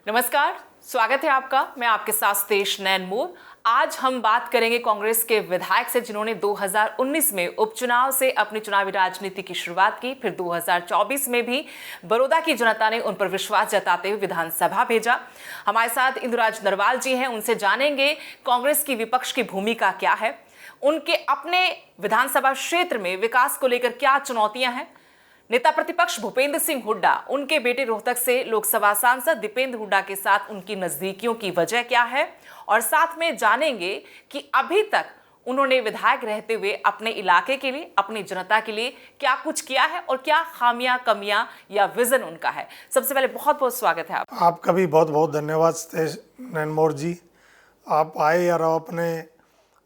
नमस्कार, स्वागत है आपका। मैं आपके साथ सतेश नैनमोर। आज हम बात करेंगे कांग्रेस के विधायक से जिन्होंने 2019 में उपचुनाव से अपनी चुनावी राजनीति की शुरुआत की। फिर 2024 में भी बड़ौदा की जनता ने उन पर विश्वास जताते हुए विधानसभा भेजा। हमारे साथ इंदुराज नरवाल जी हैं, उनसे जानेंगे कांग्रेस की विपक्ष की भूमिका क्या है, उनके अपने विधानसभा क्षेत्र में विकास को लेकर क्या चुनौतियां हैं। नेता प्रतिपक्ष भूपेंद्र सिंह हुड्डा, उनके बेटे रोहतक से लोकसभा सांसद दीपेंद्र हुड्डा के साथ उनकी नजदीकियों की वजह क्या है, और साथ में जानेंगे कि अभी तक उन्होंने विधायक रहते हुए अपने इलाके के लिए, अपनी जनता के लिए क्या कुछ किया है और क्या खामियां, कमियां या विजन उनका है। सबसे पहले बहुत बहुत स्वागत है आपका भी बहुत बहुत धन्यवाद सतेश नैनमोर जी। आप आए यार, अपने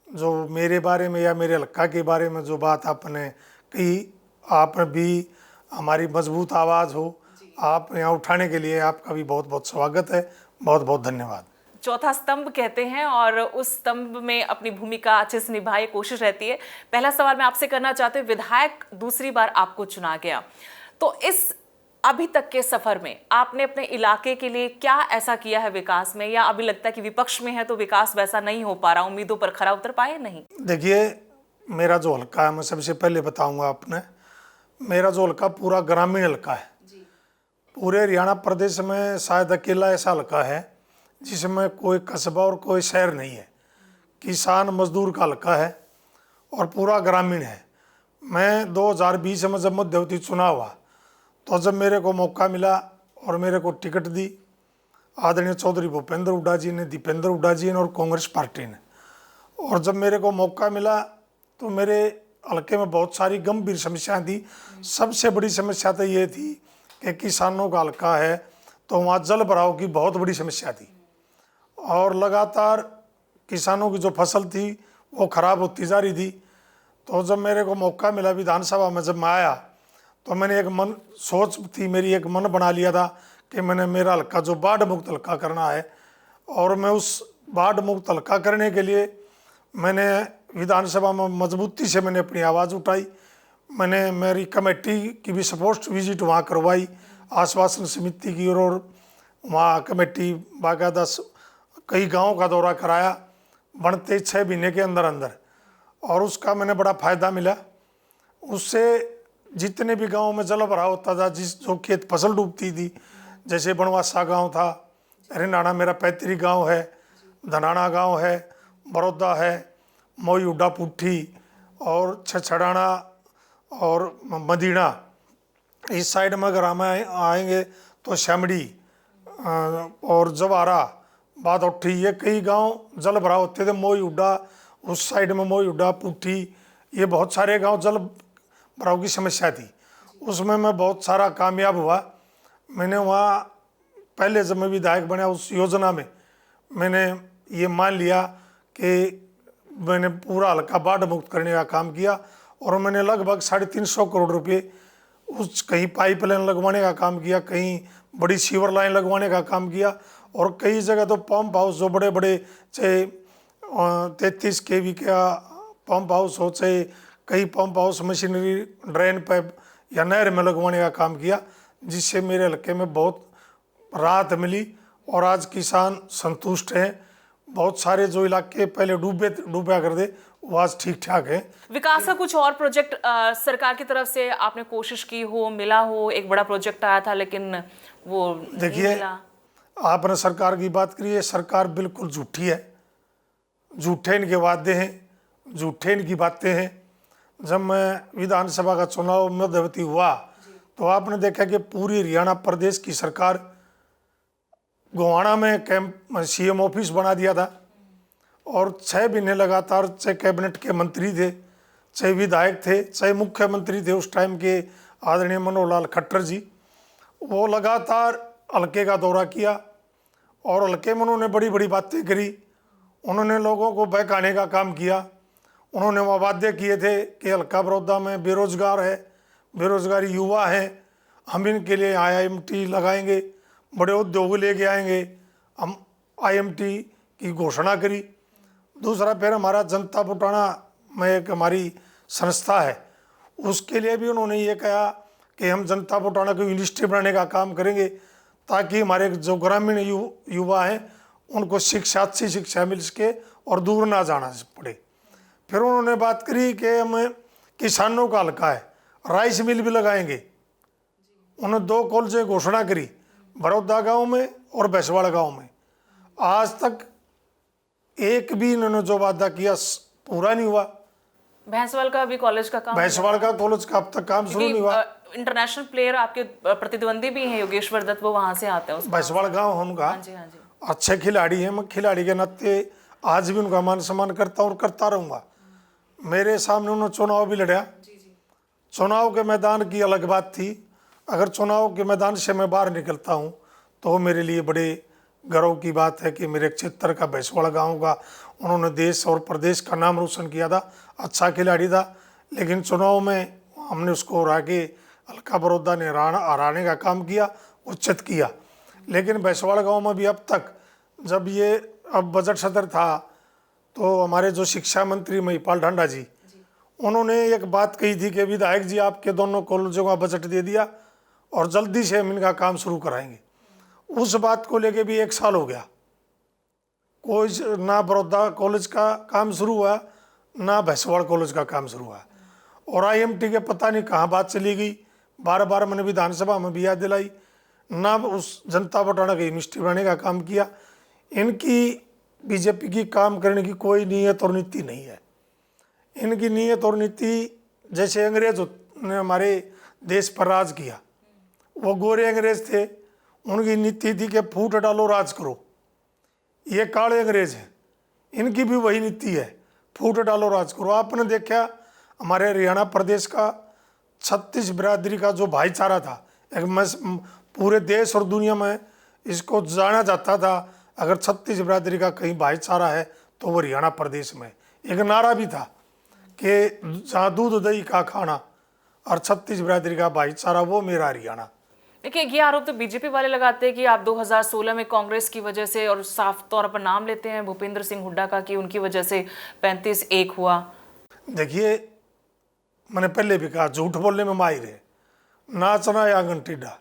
जो मेरे बारे में या मेरे हल्का के बारे में जो बात आपने कही, आप भी हमारी मजबूत आवाज़ हो, आप यहाँ उठाने के लिए आपका भी बहुत बहुत स्वागत है। बहुत बहुत धन्यवाद। चौथा स्तंभ कहते हैं और उस स्तंभ में अपनी भूमिका अच्छे से निभाए कोशिश रहती है। पहला सवाल मैं आपसे करना चाहती हूँ, विधायक दूसरी बार आपको चुना गया, तो इस अभी तक के सफर में आपने अपने इलाके के लिए क्या ऐसा किया है विकास में, या अभी लगता है कि विपक्ष में है तो विकास वैसा नहीं हो पा रहा, उम्मीदों पर खरा उतर पाए नहीं? देखिए, मेरा जो हल्का है, मैं सबसे पहले बताऊंगा आपने, मेरा जो हल्का पूरा ग्रामीण हल्का है। पूरे हरियाणा प्रदेश में शायद अकेला ऐसा हल्का है जिसमें कोई कस्बा और कोई शहर नहीं है। किसान मजदूर का हल्का है और पूरा ग्रामीण है। मैं 2020 में जब मध्यवर्ती चुनाव हुआ तो जब मेरे को मौका मिला और मेरे को टिकट दी आदरणीय चौधरी भूपेंद्र हुड्डा जी ने, दीपेंद्र हुड्डा जी ने और कांग्रेस पार्टी ने, और जब मेरे को मौका मिला तो मेरे हल्के में बहुत सारी गंभीर समस्याएं थी। सबसे बड़ी समस्या तो ये थी कि किसानों का हल्का है तो वहाँ जल भराव की बहुत बड़ी समस्या थी और लगातार किसानों की जो फसल थी वो खराब होती जा रही थी। तो जब मेरे को मौका मिला विधानसभा में, जब मैं आया तो मैंने एक मन सोच थी, मेरी एक मन बना लिया था कि मैंने मेरा हल्का जो बाढ़ मुक्त हल्का करना है, और मैं उस बाढ़ मुक्त हल्का करने के लिए मैंने विधानसभा में मजबूती से मैंने अपनी आवाज़ उठाई। मैंने मेरी कमेटी की भी सपोर्ट विजिट वहाँ करवाई, आश्वासन समिति की, और वहाँ कमेटी बाकायदा कई गाँव का दौरा कराया बनते 6 महीने के अंदर अंदर, और उसका मैंने बड़ा फ़ायदा मिला। उससे जितने भी गाँव में जल भराव होता था, जो खेत फसल डूबती थी, जैसे बनवासा गाँव था, हरिनाना मेरा पैतृक गाँव है, धनाना गाँव है, बड़ौदा है, मोई हुड्डा पुट्ठी और छछड़ाना और मदीना, इस साइड में अगर हम आएंगे तो शामड़ी और जवारा, बादौठी, ये कई गांव जल भराव होते थे। मोई हुड्डा उस साइड में, मोई हुड्डा पुट्ठी, ये बहुत सारे गांव जल भराव की समस्या थी। उसमें मैं बहुत सारा कामयाब हुआ। मैंने वहाँ पहले जब मैं विधायक बना उस योजना में मैंने ये मान लिया कि मैंने पूरा हल्का बाढ़ मुक्त करने का काम किया, और मैंने लगभग 350 करोड़ रुपए उस कहीं पाइपलाइन लगवाने का काम किया, कहीं बड़ी सीवर लाइन लगवाने का काम किया, और कई जगह तो पंप हाउस जो बड़े बड़े, चाहे 33 kV का पंप हाउस हो, चाहे कई pump house machinery drain pipe या नहर में लगवाने का काम किया, जिससे मेरे हल्के में बहुत राहत मिली और आज किसान संतुष्ट हैं। बहुत सारे जो इलाके पहले डूबा करते वो आज ठीक ठाक है। विकास का कुछ और प्रोजेक्ट सरकार की तरफ से आपने कोशिश की हो, मिला हो? एक बड़ा प्रोजेक्ट आया था लेकिन वो देखिए, नहीं मिला। आपने सरकार की बात करी है, सरकार बिल्कुल झूठी है, झूठे इनके वादे हैं, झूठे इनकी बातें हैं। जब मैं विधानसभा का चुनाव मध्यवर्ती हुआ तो आपने देखा कि पूरी हरियाणा प्रदेश की सरकार गोहाना में कैंप CM ऑफिस बना दिया था, और 6 महीने लगातार, चाहे कैबिनेट के मंत्री थे, चाहे विधायक थे, चाहे मुख्यमंत्री थे उस टाइम के आदरणीय मनोहर लाल खट्टर जी, वो लगातार हल्के का दौरा किया और हल्के में उन्होंने बड़ी बड़ी बातें करी। उन्होंने लोगों को बहकाने का काम किया। उन्होंने वह वादे किए थे कि हल्का बड़ौदा में बेरोजगार है, बेरोजगारी युवा है, हम इनके लिए IIMT लगाएंगे, बड़े उद्योग लेके आएंगे, हम IMT की घोषणा करी। दूसरा, फिर हमारा जनता पुटाना में एक हमारी संस्था है, उसके लिए भी उन्होंने ये कहा कि हम जनता पुटाना को यूनिवर्सिटी बनाने का काम करेंगे ताकि हमारे जो ग्रामीण युवा हैं उनको शिक्षा, अच्छी शिक्षा मिल सके और दूर ना जाना पड़े। फिर उन्होंने बात करी कि हम किसानों का हल्का है, राइस मिल भी लगाएंगे। उन्होंने 2 कॉलेज घोषणा करी, बड़ौदा गांव में और भैंसवाड़ा गांव में। आज तक एक भी इन्होंने जो वादा किया पूरा नहीं हुआ। भैंसवाल का अभी कॉलेज का काम, भैंसवाड़ा का कॉलेज का अब तक काम शुरू नहीं हुआ। इंटरनेशनल प्लेयर आपके प्रतिद्वंदी भी हैं, योगेश्वर दत्त, वो वहां से आते हैं। भैंसवाड़ा गांव उनका हाँ जी, हाँ जी। अच्छे खिलाड़ी हैं। मैं खिलाड़ी के नाते आज भी उनका मान सम्मान करता हूँ और करता रहूँगा। मेरे सामने उन्होंने चुनाव भी लड़ा। चुनाव के मैदान की अलग बात थी। अगर चुनाव के मैदान से मैं बाहर निकलता हूँ तो मेरे लिए बड़े गर्व की बात है कि मेरे क्षेत्र का भैंसवाड़ा गांव का उन्होंने देश और प्रदेश का नाम रोशन किया था। अच्छा खिलाड़ी था, लेकिन चुनाव में हमने उसको हरा के हल्का बड़ौदा ने हराने का काम किया, उचित किया। लेकिन भैंसवाड़ा गांव में भी अब तक, जब ये अब बजट सत्र था तो हमारे जो शिक्षा मंत्री महिपाल ढांडा जी, उन्होंने एक बात कही थी कि विधायक जी आपके दोनों कॉलेजों का बजट दे दिया और जल्दी से हम इनका काम शुरू कराएंगे। उस बात को लेके भी 1 साल हो गया, कोई ना बड़ौदा कॉलेज का काम शुरू हुआ ना भैंसवाड़ा कॉलेज का काम शुरू हुआ। और IMT के पता नहीं कहाँ बात चली गई। बार बार मैंने विधानसभा में भी याद दिलाई, ना उस जनता बटाना की यूनिवर्सिटी बनाने का काम किया। इनकी बीजेपी की काम करने की कोई नीयत और नीति नहीं है। इनकी नीयत और नीति, जैसे अंग्रेज ने हमारे देश पर राज किया, वो गोरे अंग्रेज थे, उनकी नीति थी कि फूट डालो राज करो। ये काले अंग्रेज हैं, इनकी भी वही नीति है, फूट डालो राज करो। आपने देखा हमारे हरियाणा प्रदेश का 36 बिरादरी का जो भाईचारा था, एक पूरे देश और दुनिया में इसको जाना जाता था। अगर 36 बिरादरी का कहीं भाईचारा है तो वो हरियाणा प्रदेश में। एक नारा भी था कि जहाँ दूध दही का खाना और 36 बिरादरी का भाईचारा, वो मेरा हरियाणा। देखिए, ये आरोप तो बीजेपी वाले लगाते हैं कि आप 2016 में कांग्रेस की वजह से, और साफ तौर पर नाम लेते हैं भूपेंद्र सिंह हुड्डा का, कि उनकी वजह से 35-1 हुआ। देखिए, मैंने पहले भी कहा, झूठ बोलने में माहिर है, नाचना या आंगन टेढ़ा।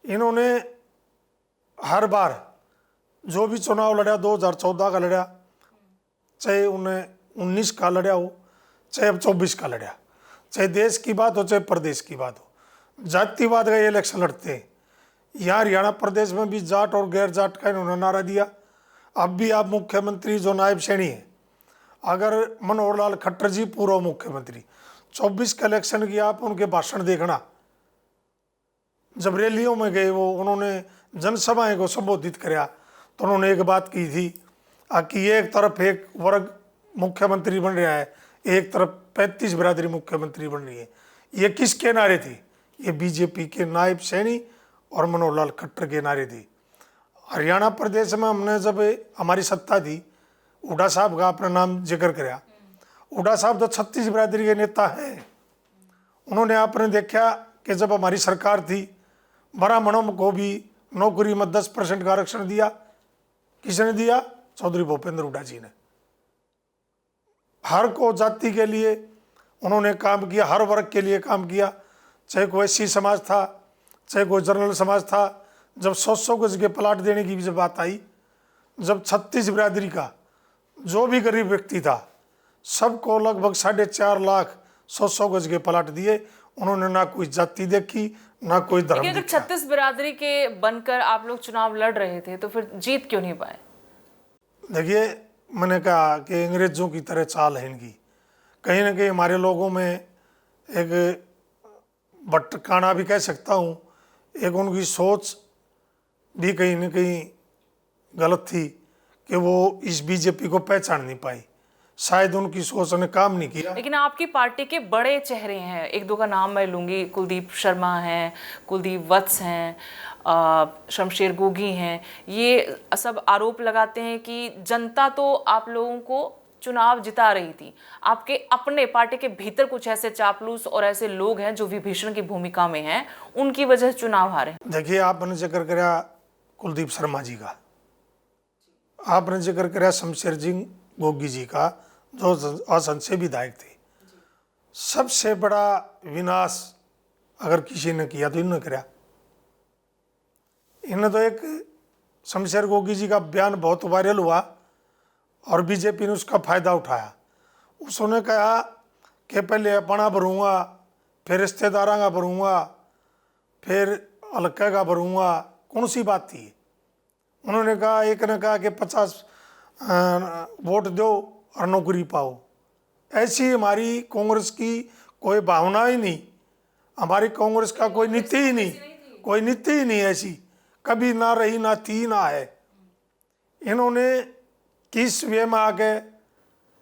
इन्होंने हर बार जो भी चुनाव लड़ा, 2014 का लड़ा, चाहे उन्हें 19 का लड़ा हो, चाहे अब 24 का लड़ा, चाहे देश की बात हो चाहे प्रदेश की बात हो, जातिवाद का ये इलेक्शन लड़ते हैं। यहाँ हरियाणा प्रदेश में भी जाट और गैर जाट का इन्होंने नारा दिया। अब भी आप मुख्यमंत्री जो नायब सैनी है, अगर मनोहर लाल खट्टर जी पूर्व मुख्यमंत्री, 24 का इलेक्शन की आप उनके भाषण देखना, जब रैलियों में गए वो, उन्होंने जनसभाएं को संबोधित किया तो उन्होंने एक बात की थी कि एक तरफ एक वर्ग मुख्यमंत्री बन रहा है, एक तरफ 35 बिरादरी मुख्यमंत्री बन रही है। ये किसके नारे थे? ये बीजेपी के नायब सैनी और मनोहर लाल खट्टर के नारे थे। हरियाणा प्रदेश में हमने जब हमारी सत्ता थी, हुड्डा साहब का अपना नाम जिक्र कराया। हुड्डा साहब तो 36 बिरादरी के नेता हैं। उन्होंने आपने देखा कि जब हमारी सरकार थी, ब्राह्मणों को भी नौकरी में 10% का आरक्षण दिया। किसने दिया? चौधरी भूपेंद्र हुड्डा जी ने। हर को जाति के लिए उन्होंने काम किया, हर वर्ग के लिए काम किया, चाहे कोई SC समाज था, चाहे कोई जनरल समाज था। जब 100 गज के प्लाट देने की भी जब बात आई, जब 36 बिरादरी का जो भी गरीब व्यक्ति था, सबको लगभग 4.5 लाख 100 गज के प्लाट दिए। उन्होंने ना कोई जाति देखी, ना कोई धर्म। अगर 36 बिरादरी के बनकर आप लोग चुनाव लड़ रहे थे तो फिर जीत क्यों नहीं पाए? देखिए, मैंने कहा कि अंग्रेजों की तरह चाल है इनकी। कहीं ना कहीं हमारे लोगों में एक भटकाना भी कह सकता हूँ, एक उनकी सोच भी कहीं ना कहीं गलत थी कि वो इस बीजेपी को पहचान नहीं पाई। शायद उनकी सोच ने काम नहीं किया। लेकिन आपकी पार्टी के बड़े चेहरे हैं, एक दो का नाम मैं लूंगी, कुलदीप शर्मा हैं, कुलदीप वत्स हैं, शमशेर गोगी हैं। ये सब आरोप लगाते हैं कि जनता तो आप लोगों को चुनाव जिता रही थी, आपके अपने पार्टी के भीतर कुछ ऐसे चापलूस और ऐसे लोग हैं जो विभीषण की भूमिका में हैं, उनकी वजह से चुनाव हारे। देखिए, आपने जिक्र कराया कुलदीप शर्मा जी का, आपने जिक्र कराया शमशेर सिंह गोगी जी का, जो असंख्य विधायक थे। सबसे बड़ा विनाश अगर किसी ने किया तो इन्होंने कराया। इन्हें तो एक शमशेर गोगी जी का बयान बहुत वायरल हुआ और बीजेपी ने उसका फायदा उठाया। उसने कहा कि पहले अपना भरूँगा, फिर रिश्तेदारों का भरूँगा, फिर हल्के का भरूँगा। कौन सी बात थी? उन्होंने कहा, एक ने कहा कि 50 वोट दो और नौकरी पाओ। ऐसी हमारी कांग्रेस की कोई भावना ही नहीं, हमारी कांग्रेस का कोई नीति ही नहीं, कोई नीति ही नहीं ऐसी, कभी ना रही, ना थी, ना है। इन्होंने किस वे में आके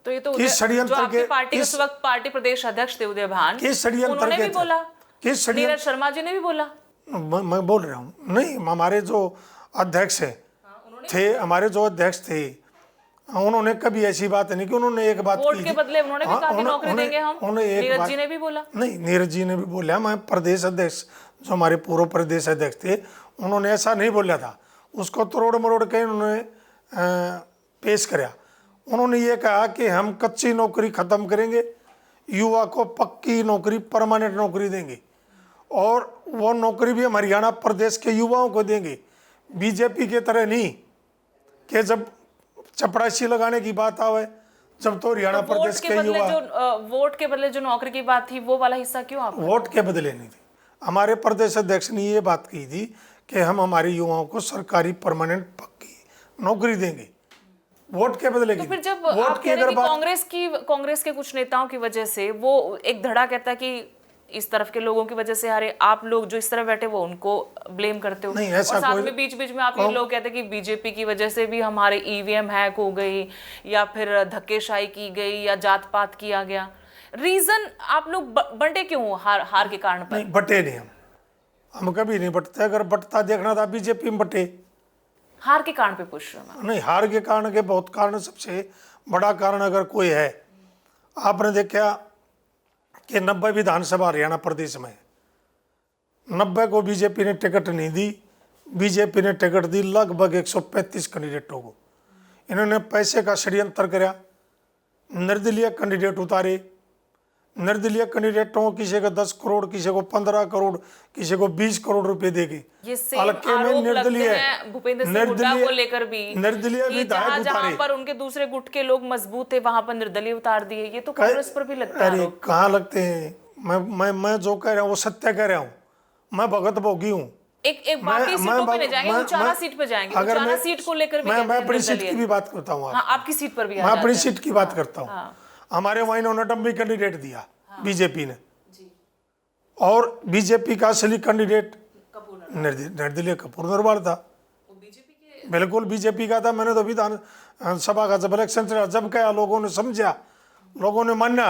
तो ये तो किस जो षड्यंत्र आपकी के पार्टी उस वक्त पार्टी प्रदेश अध्यक्ष थे उदय भान, किस षड्यंत्र उन्होंने के भी थे? बोला, किस नीरज शर्मा जी ने भी बोला। मैं बोल रहा हूँ, नहीं, हमारे जो अध्यक्ष थे, हमारे जो अध्यक्ष थे, उन्होंने कभी ऐसी बात नहीं कि उन्होंने एक बात वोट की के थी। बदले उन्होंने भी कहा कि नौकरी देंगे हम। नीरज जी ने भी बोला। नहीं, नीरज जी ने भी बोला। मैं प्रदेश अध्यक्ष, जो हमारे पूर्व प्रदेश अध्यक्ष थे, उन्होंने ऐसा नहीं बोला था। उसको तोड़ मरोड़ के उन्होंने पेश कराया। उन्होंने ये कहा कि हम कच्ची नौकरी खत्म करेंगे, युवा को पक्की नौकरी, परमानेंट नौकरी देंगे, और वो नौकरी भी हम हरियाणा प्रदेश के युवाओं को देंगे। बीजेपी के तरह नहीं कि जब चपरासी लगाने की बात आवे, जब तो हरियाणा प्रदेश के युवा। वोट के बदले जो नौकरी की बात थी वो वाला हिस्सा क्यों आप? वोट के बदले नहीं थी। हमारे प्रदेश अध्यक्ष ने ये बात की थी कि हम हमारे युवाओं को सरकारी परमानेंट पक्की नौकरी देंगे, वोट के बदले की। तो फिर जब वोट आप की कह रहे अगर हैं कि बात, कांग्रेस के कुछ नेताओं की वजह से वो एक धड़ा कहता कि इस तरफ के लोगों की वजह से हारे, आप लोग जो इस तरह बैठे वो उनको ब्लेम करते हो। नहीं, ऐसा और साथ कोई- में बीच बीच में आप ये लोग कहते हैं कि बीजेपी की वजह से भी हमारे ईवीएम हैक हो गई, या फिर धक्केशाही की गई, या जात पात किया गया। रीजन आप लोग बंटे क्यों हो हार के कारण पर? नहीं, बटे नहीं हम कभी नहीं बटते। अगर बटता देखना था बीजेपी में बटे। हार के कारण पे पूछ रहा हूं। नहीं, हार के कारण के बहुत कारण, सबसे बड़ा कारण अगर कोई है, आपने देखा कि 90 विधानसभा हरियाणा प्रदेश में 90 को बीजेपी ने टिकट नहीं दी। बीजेपी ने टिकट दी लगभग 135 कैंडिडेटों को। इन्होंने पैसे का षड्यंत्र कराया, निर्दलीय कैंडिडेट उतारे। निर्दलीय कैंडिडेटों को किसी को 10 करोड़, किसी को 15 करोड़, किसी को 20 करोड़ रुपए देंगे। हल्के में निर्दलीय भूपेंद्र सिंह हुड्डा को लेकर भी निर्दलीय विधायक जहां पर उनके दूसरे गुट के लोग मजबूत थे वहां पर निर्दलीय उतार दिए। ये तो कांग्रेस पर भी लगता है। अरे कहाँ लगते हैं? मैं जो कह रहा हूँ वो सत्य कह रहा हूँ। मैं भगत भोगी हूँ। एक बाकी सीटों पे नहीं जाएंगे, उचाना सीट पे जाएंगे। उचाना सीट को लेकर भी मैं अपनी सीट की भी बात करता हूँ। हाँ, आपकी सीट पर भी मैं अपनी सीट की बात करता हूँ। हमारे वहाँ इन्होंने डम्मी कैंडिडेट दिया बीजेपी ने, और बीजेपी का असली कैंडिडेट निर्दलीय कपूर नरवाल था। बिल्कुल बीजेपी का था। मैंने तो विधानसभा का जब इलेक्शन चला, जब कहा, लोगों ने समझा, लोगों ने माना।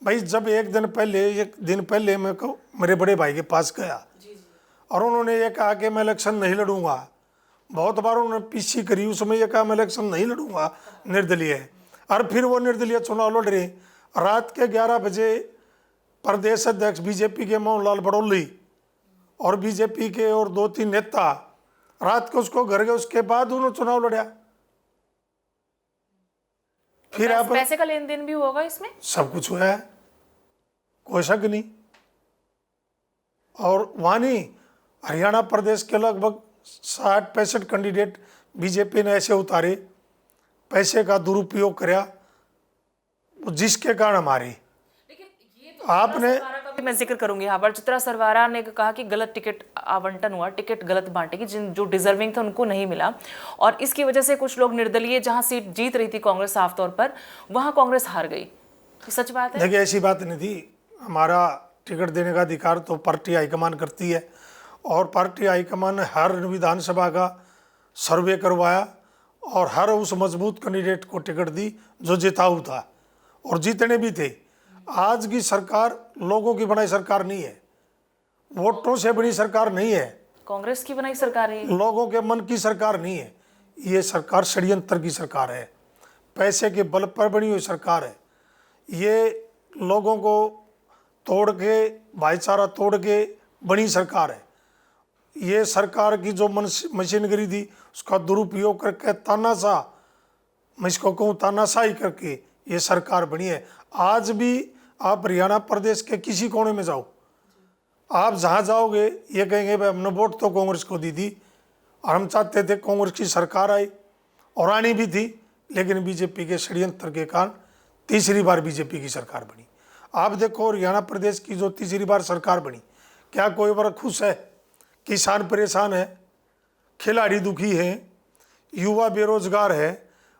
भाई जब एक दिन पहले मैं मेरे बड़े भाई के पास गया और उन्होंने ये कहा कि मैं इलेक्शन नहीं लड़ूंगा। बहुत बार उन्होंने पीसी करी, उसमें ये कहा मैं इलेक्शन नहीं लड़ूंगा, निर्दलीय है। और फिर वो निर्दलीय चुनाव लड़ रहे। रात के 11 बजे प्रदेश अध्यक्ष बीजेपी के मोहनलाल बड़ौली और बीजेपी के और 2-3 नेता रात को उसको घर गए। उसके बाद उन्होंने चुनाव लड़ा। फिर आप पैसे का लेन देन भी होगा इसमें, सब कुछ हुआ है, कोई शक नहीं। और वहाँ नहीं, हरियाणा प्रदेश के लगभग 60-65 कैंडिडेट बीजेपी ने ऐसे उतारे, पैसे का दुरुपयोग कराया, जिसके कारण हमारे आपने मैं जिक्र करूंगी यहाँ पर। चित्रा सरवारा ने कहा कि गलत टिकट आवंटन हुआ, टिकट गलत बांटे कि जो डिजर्विंग थे उनको नहीं मिला, और इसकी वजह से कुछ लोग निर्दलीय, जहां सीट जीत रही थी कांग्रेस साफ तौर पर, वहां कांग्रेस हार गई। सच बात है? देखिए, ऐसी बात नहीं थी। हमारा टिकट देने का अधिकार तो पार्टी हाईकमान करती है, और पार्टी हाईकमान ने हर विधानसभा का सर्वे करवाया और हर उस मजबूत कैंडिडेट को टिकट दी जो जिताऊ था, और जीतने भी थे। आज की सरकार लोगों की बनाई सरकार नहीं है, वोटों से बनी सरकार नहीं है, कांग्रेस की बनाई सरकार है, लोगों के मन की सरकार नहीं है। ये सरकार षड्यंत्र की सरकार है, पैसे के बल पर बनी हुई सरकार है। ये लोगों को तोड़ के, भाईचारा तोड़ के बनी सरकार है। ये सरकार की जो मशीनरी थी उसका दुरुपयोग करके, तानाशाह, मैं इसको कहूँ तानाशाही करके ये सरकार बनी है। आज भी आप हरियाणा प्रदेश के किसी कोने में जाओ, आप जहाँ जाओगे ये कहेंगे भाई हमने वोट तो कांग्रेस को दी थी और हम चाहते थे कांग्रेस की सरकार आई और आनी भी थी, लेकिन बीजेपी के षड्यंत्र के कारण तीसरी बार बीजेपी की सरकार बनी। आप देखो हरियाणा प्रदेश की जो तीसरी बार सरकार बनी, क्या कोई वर्ग खुश है? किसान परेशान है, खिलाड़ी दुखी हैं, युवा बेरोजगार है।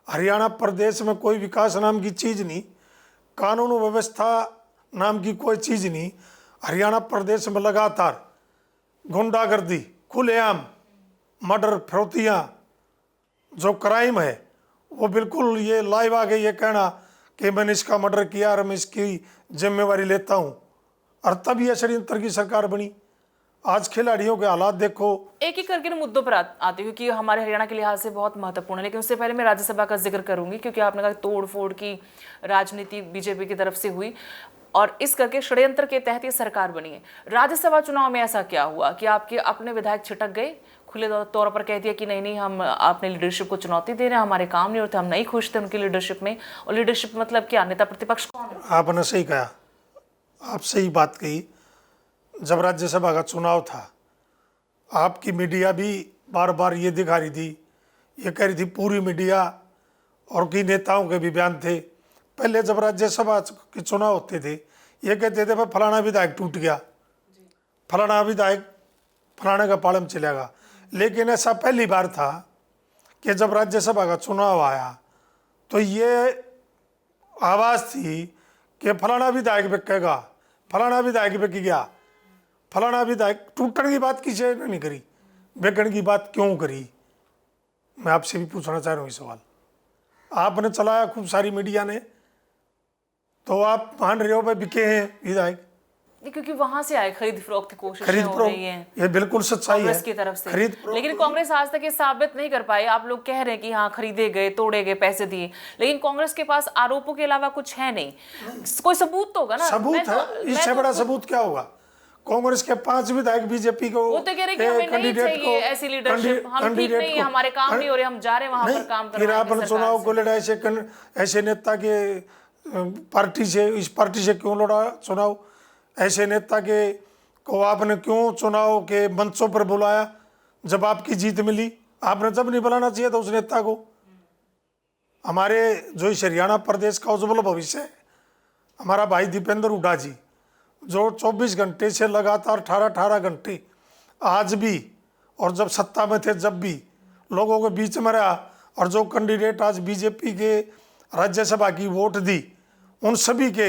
हरियाणा प्रदेश में कोई विकास नाम की चीज़ नहीं, कानून व्यवस्था नाम की कोई चीज़ नहीं। हरियाणा प्रदेश में लगातार गुंडागर्दी, खुलेआम मर्डर, फिरौतियाँ, जो क्राइम है वो बिल्कुल ये लाइव आ गई। ये कहना कि मैंने इसका मर्डर किया और मैं इसकी जिम्मेवारी लेता हूँ, और तब ये षड्यंत्र की सरकार बनी। आज खिलाड़ियों के हालात देखो। एक एक करके मुद्दों पर आते हैं क्योंकि हमारे हरियाणा के लिहाज से बहुत महत्वपूर्ण है, लेकिन उससे पहले मैं राज्यसभा का जिक्र करूंगी क्योंकि आपने कहा तोड़ फोड़ की राजनीति बीजेपी की तरफ से हुई और इस करके षड्यंत्र के तहत ये सरकार बनी है। राज्यसभा चुनाव में ऐसा क्या हुआ कि आपके अपने विधायक छिटक गए, खुले तौर पर कह दिया कि नहीं नहीं हम अपने लीडरशिप को चुनौती दे रहे हैं, हमारे काम नहीं होते, हम नहीं खुश थे उनकी लीडरशिप में। और लीडरशिप मतलब क्या, नेता प्रतिपक्ष कौन है? आपने सही कहा, आप सही बात कही। जब राज्यसभा का चुनाव था, आपकी मीडिया भी बार बार ये दिखा रही थी, ये कह रही थी पूरी मीडिया, और की नेताओं के भी बयान थे। पहले जब राज्यसभा के चुनाव होते थे, ये कहते थे भाई फलाना विधायक टूट गया, फलाना विधायक फलाने का पालम चलेगा। लेकिन ऐसा पहली बार था कि जब राज्यसभा का चुनाव आया तो ये आवाज़ थी कि फलाना विधायक बिकेगा, फलाना विधायक बिक गया, फलाना विधायक। टूटने की बात किसी ने नहीं करी, बिकने की बात क्यों करी? मैं आपसे भी पूछना चाह रहा हूँ ये सवाल। आपने चलाया खूब सारी मीडिया ने, तो आप मान रहे हो भाई बिके हैं विधायक, क्योंकि वहां से आए, खरीद फरोख्त की कोशिश खरीद हो रही है ये बिल्कुल सच्चाई है कांग्रेस की तरफ से। खरीद लेकिन कांग्रेस आज तक ये साबित नहीं कर पाई। आप लोग कह रहे हैं कि हाँ खरीदे गए, तोड़े गए, पैसे दिए, लेकिन कांग्रेस के पास आरोपों के अलावा कुछ है नहीं। कोई सबूत तो होगा ना? सबूत है, इससे बड़ा सबूत क्या होगा? कांग्रेस के 5 विधायक बीजेपी को वो तो कह रहे कि हमें नहीं चाहिए ऐसी लीडरशिप, हम ठीक नहीं, हमारे काम नहीं हो रहे, हम जा रहे हैं वहां पर काम करने। फिर आपने चुनाव को लड़ा ऐसे नेता के पार्टी से, इस पार्टी से क्यों लड़ा चुनाव? ऐसे नेता के को आपने क्यों चुनाव के मंचों पर बुलाया जब आपकी जीत मिली? आपने जब नहीं बुलाना चाहिए था उस नेता को। हमारे जो इस हरियाणा प्रदेश का उज्जवल भविष्य है, हमारा भाई दीपेंद्र हुड्डा जी, जो 24 घंटे से लगातार 18 घंटे आज भी, और जब सत्ता में थे जब भी लोगों के बीच में रहा, और जो कैंडिडेट आज बीजेपी के राज्यसभा की वोट दी, उन सभी के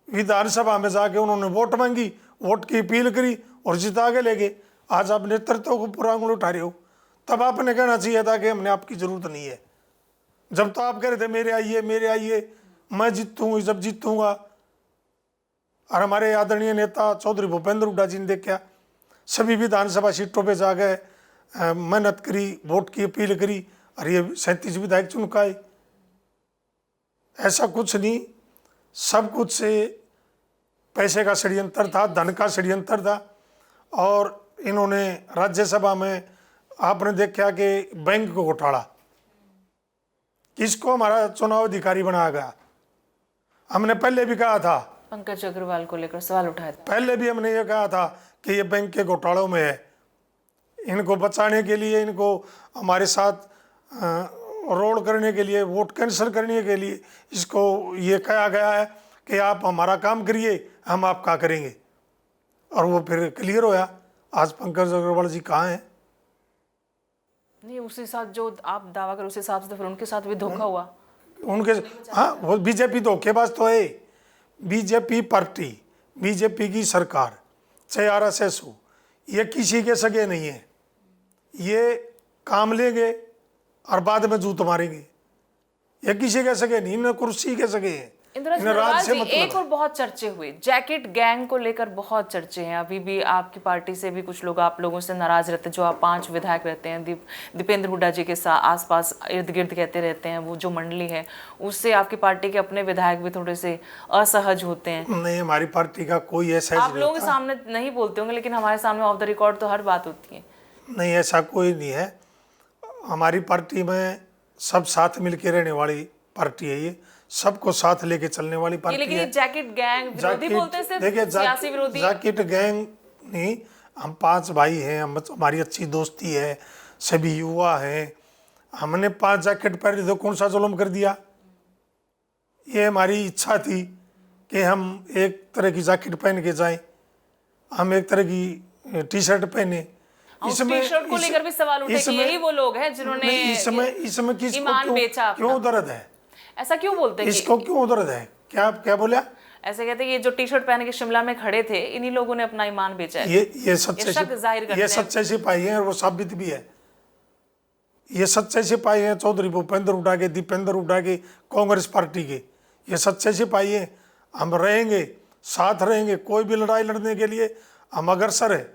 विधानसभा में जाके उन्होंने वोट मांगी, वोट की अपील करी और जिता के ले गए। आज आप नेतृत्व को पूरा आंगुल उठा रहे हो। तब आपने कहना चाहिए था कि हमने आपकी जरूरत नहीं है। जब तो आप कह रहे थे मेरे आइए, मैं जीतूंगा जब जीतूंगा। और हमारे आदरणीय नेता चौधरी भूपेंद्र हुड्डा जी ने देखा, सभी विधानसभा सीटों पे जा गए, मेहनत करी, वोट की अपील करी, और ये 37 विधायक चुनकाए। ऐसा कुछ नहीं, सब कुछ से पैसे का षड्यंत्र था, धन का षड्यंत्र था। और इन्होंने राज्यसभा में आपने देखा कि बैंक को घोटाला, किसको हमारा चुनाव अधिकारी बनाया गया? हमने पहले भी कहा था, पंकज अग्रवाल को लेकर सवाल उठाया था, पहले भी हमने ये कहा था कि ये बैंक के घोटालों में है। इनको बचाने के लिए, इनको हमारे साथ रोल करने के लिए, वोट कैंसिल करने के लिए इसको ये कहा गया है कि आप हमारा काम करिए, हम आपका करेंगे। और वो फिर क्लियर होया। आज पंकज अग्रवाल जी कहाँ हैं? नहीं, उसी साथ जो आप दावा कर उसी हिसाब से तो फिर उनके साथ भी धोखा हुआ। उनके, हाँ, वो बीजेपी धोखेबाज तो है। बीजेपी पार्टी, बीजेपी की सरकार, चाहे आरएसएस हो, ये किसी के सगे नहीं है। ये काम लेंगे और बाद में जूत मारेंगे। ये किसी के सगे नहीं, न कुर्सी के सगे हैं। इंद्रराज जी, एक और बहुत चर्चे हुए, जैकेट गैंग को लेकर बहुत चर्चे हैं। अभी भी आपकी पार्टी से भी कुछ लोग आप लोगों से नाराज रहते हैं, जो आप 5 विधायक रहते हैं, दीपेंद्र हुड्डा जी के साथ आसपास इर्द गिर्द कहते रहते हैं, वो जो मंडली है उससे आपकी पार्टी के अपने विधायक भी थोड़े से असहज होते हैं। नहीं, हमारी पार्टी का कोई ऐसा, आप लोगों के सामने नहीं बोलते होंगे, लेकिन हमारे सामने ऑफ द रिकॉर्ड तो हर बात होती है। नहीं, ऐसा कोई नहीं है। हमारी पार्टी में सब साथ मिलकर रहने वाली पार्टी है, ये सबको साथ लेके चलने वाली पार्टी है। लेकिन जैकेट गैंग विरोधी बोलते हैं, सिर्फ सियासी विरोधी। जैकेट गैंग नहीं, हम 5 भाई हैं, हमारी अच्छी दोस्ती है, सभी युवा हैं, हमने 5 जैकेट पहनी तो कौन सा जुल्म कर दिया? ये हमारी इच्छा थी कि हम एक तरह की जैकेट पहन के जाएं, हम एक तरह की टी शर्ट पहने। टी शर्ट को लेकर भी सवाल उठे कि यही वो लोग हैं जिन्होंने इसमें किसको ईमान बेचा क्यों दर्द है? ऐसा क्यों बोलते हैं? इसको क्यों दर्द है? क्या बोला? ऐसे कहते हैं ये जो टी शर्ट पहन के शिमला में खड़े थे, इन्हीं लोगों ने अपना ईमान बेचा है। ये सच्चे सिपाही हैं और वो साबित भी है। ये सच्चे सिपाही हैं, चौधरी भूपेंद्र हुड्डा के, दीपेंद्र हुड्डा के, कांग्रेस पार्टी के, ये सच्चे सिपाही हैं। हम रहेंगे, साथ रहेंगे, कोई भी लड़ाई लड़ने के लिए हम अग्रसर है।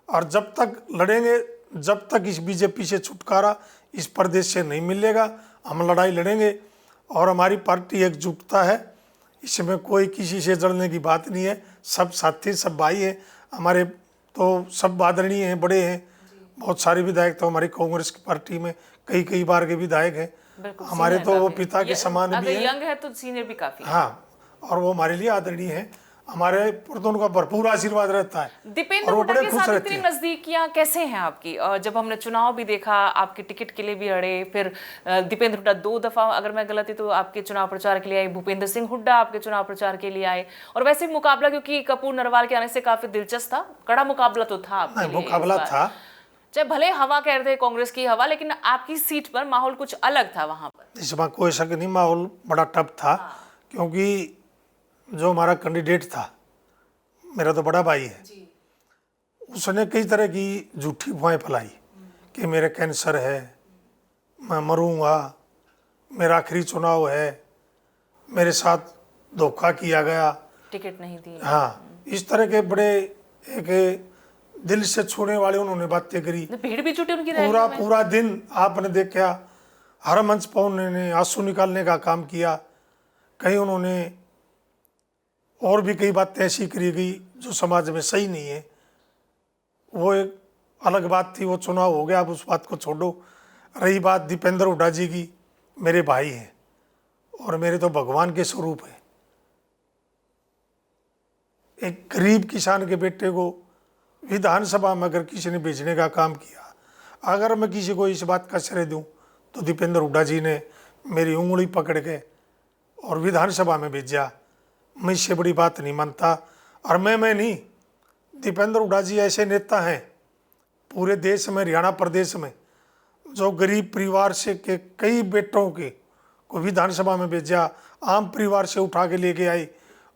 और जब तक लड़ेंगे, जब तक इस बीजेपी से छुटकारा इस प्रदेश से नहीं मिलेगा, हम लड़ाई लड़ेंगे। और हमारी पार्टी एकजुटता है, इसमें कोई किसी से जड़ने की बात नहीं है। सब साथी, सब भाई हैं हमारे, तो सब आदरणीय हैं, बड़े हैं। बहुत सारे विधायक तो हमारी कांग्रेस की पार्टी में कई बार के विधायक हैं हमारे, तो वो पिता के समान भी हैं। यंग है तो सीनियर भी काफी। हाँ, और वो हमारे लिए आदरणीय हैं, हमारे पर तो उनका भरपूर आशीर्वाद रहता है। दीपेंद्र हुड्डा के साथ इतनी नजदीकियां कैसे हैं आपकी? और जब हमने चुनाव भी देखा, आपके टिकट के लिए भी लड़े, फिर दीपेंद्र हुड्डा 2 दफा, अगर मैं गलत है तो आपके चुनाव प्रचार के लिए आए, भूपेंद्र सिंह हुड्डा आपके चुनाव प्रचार के लिए आए। और वैसे मुकाबला, क्योंकि कपूर नरवाल के आने से काफी दिलचस्प था, कड़ा मुकाबला तो था आपके लिए। मुकाबला था, चाहे भले हवा कह रहे थे कांग्रेस की हवा, लेकिन आपकी सीट पर माहौल कुछ अलग था वहां पर। इस बार कोई शक नहीं, माहौल बड़ा टफ था। क्योंकि जो हमारा कैंडिडेट था, मेरा तो बड़ा भाई है, उसने कई तरह की झूठी अफवाहें फैलाई कि मेरे कैंसर है, मैं मरूंगा, मेरा आखिरी चुनाव है, मेरे साथ धोखा किया गया, टिकट नहीं दी। हाँ, इस तरह के बड़े एक दिल से छूने वाले उन्होंने बातें करी। भीड़ भी जुटी उनकी पूरा दिन आपने देखा, हर मंच पर उन्होंने आंसू निकालने का काम किया। कहीं उन्होंने और भी कई बातें ऐसी करी गई जो समाज में सही नहीं है। वो एक अलग बात थी, वो चुनाव हो गया, अब उस बात को छोड़ो। रही बात दीपेंद्र हुड्डा जी की, मेरे भाई हैं और मेरे तो भगवान के स्वरूप है। एक गरीब किसान के बेटे को विधानसभा में अगर किसी ने भेजने का काम किया, अगर मैं किसी को इस बात का श्रेय दूं तो दीपेंद्र हुड्डा जी ने मेरी उंगली पकड़ के और विधानसभा में भेजा। मैं इससे बड़ी बात नहीं मानता। और मैं नहीं, दीपेंद्र हुड्डा जी ऐसे नेता हैं पूरे देश में, हरियाणा प्रदेश में, जो गरीब परिवार से के कई बेटों के को विधानसभा में भेजा, आम परिवार से उठा के लेके आए।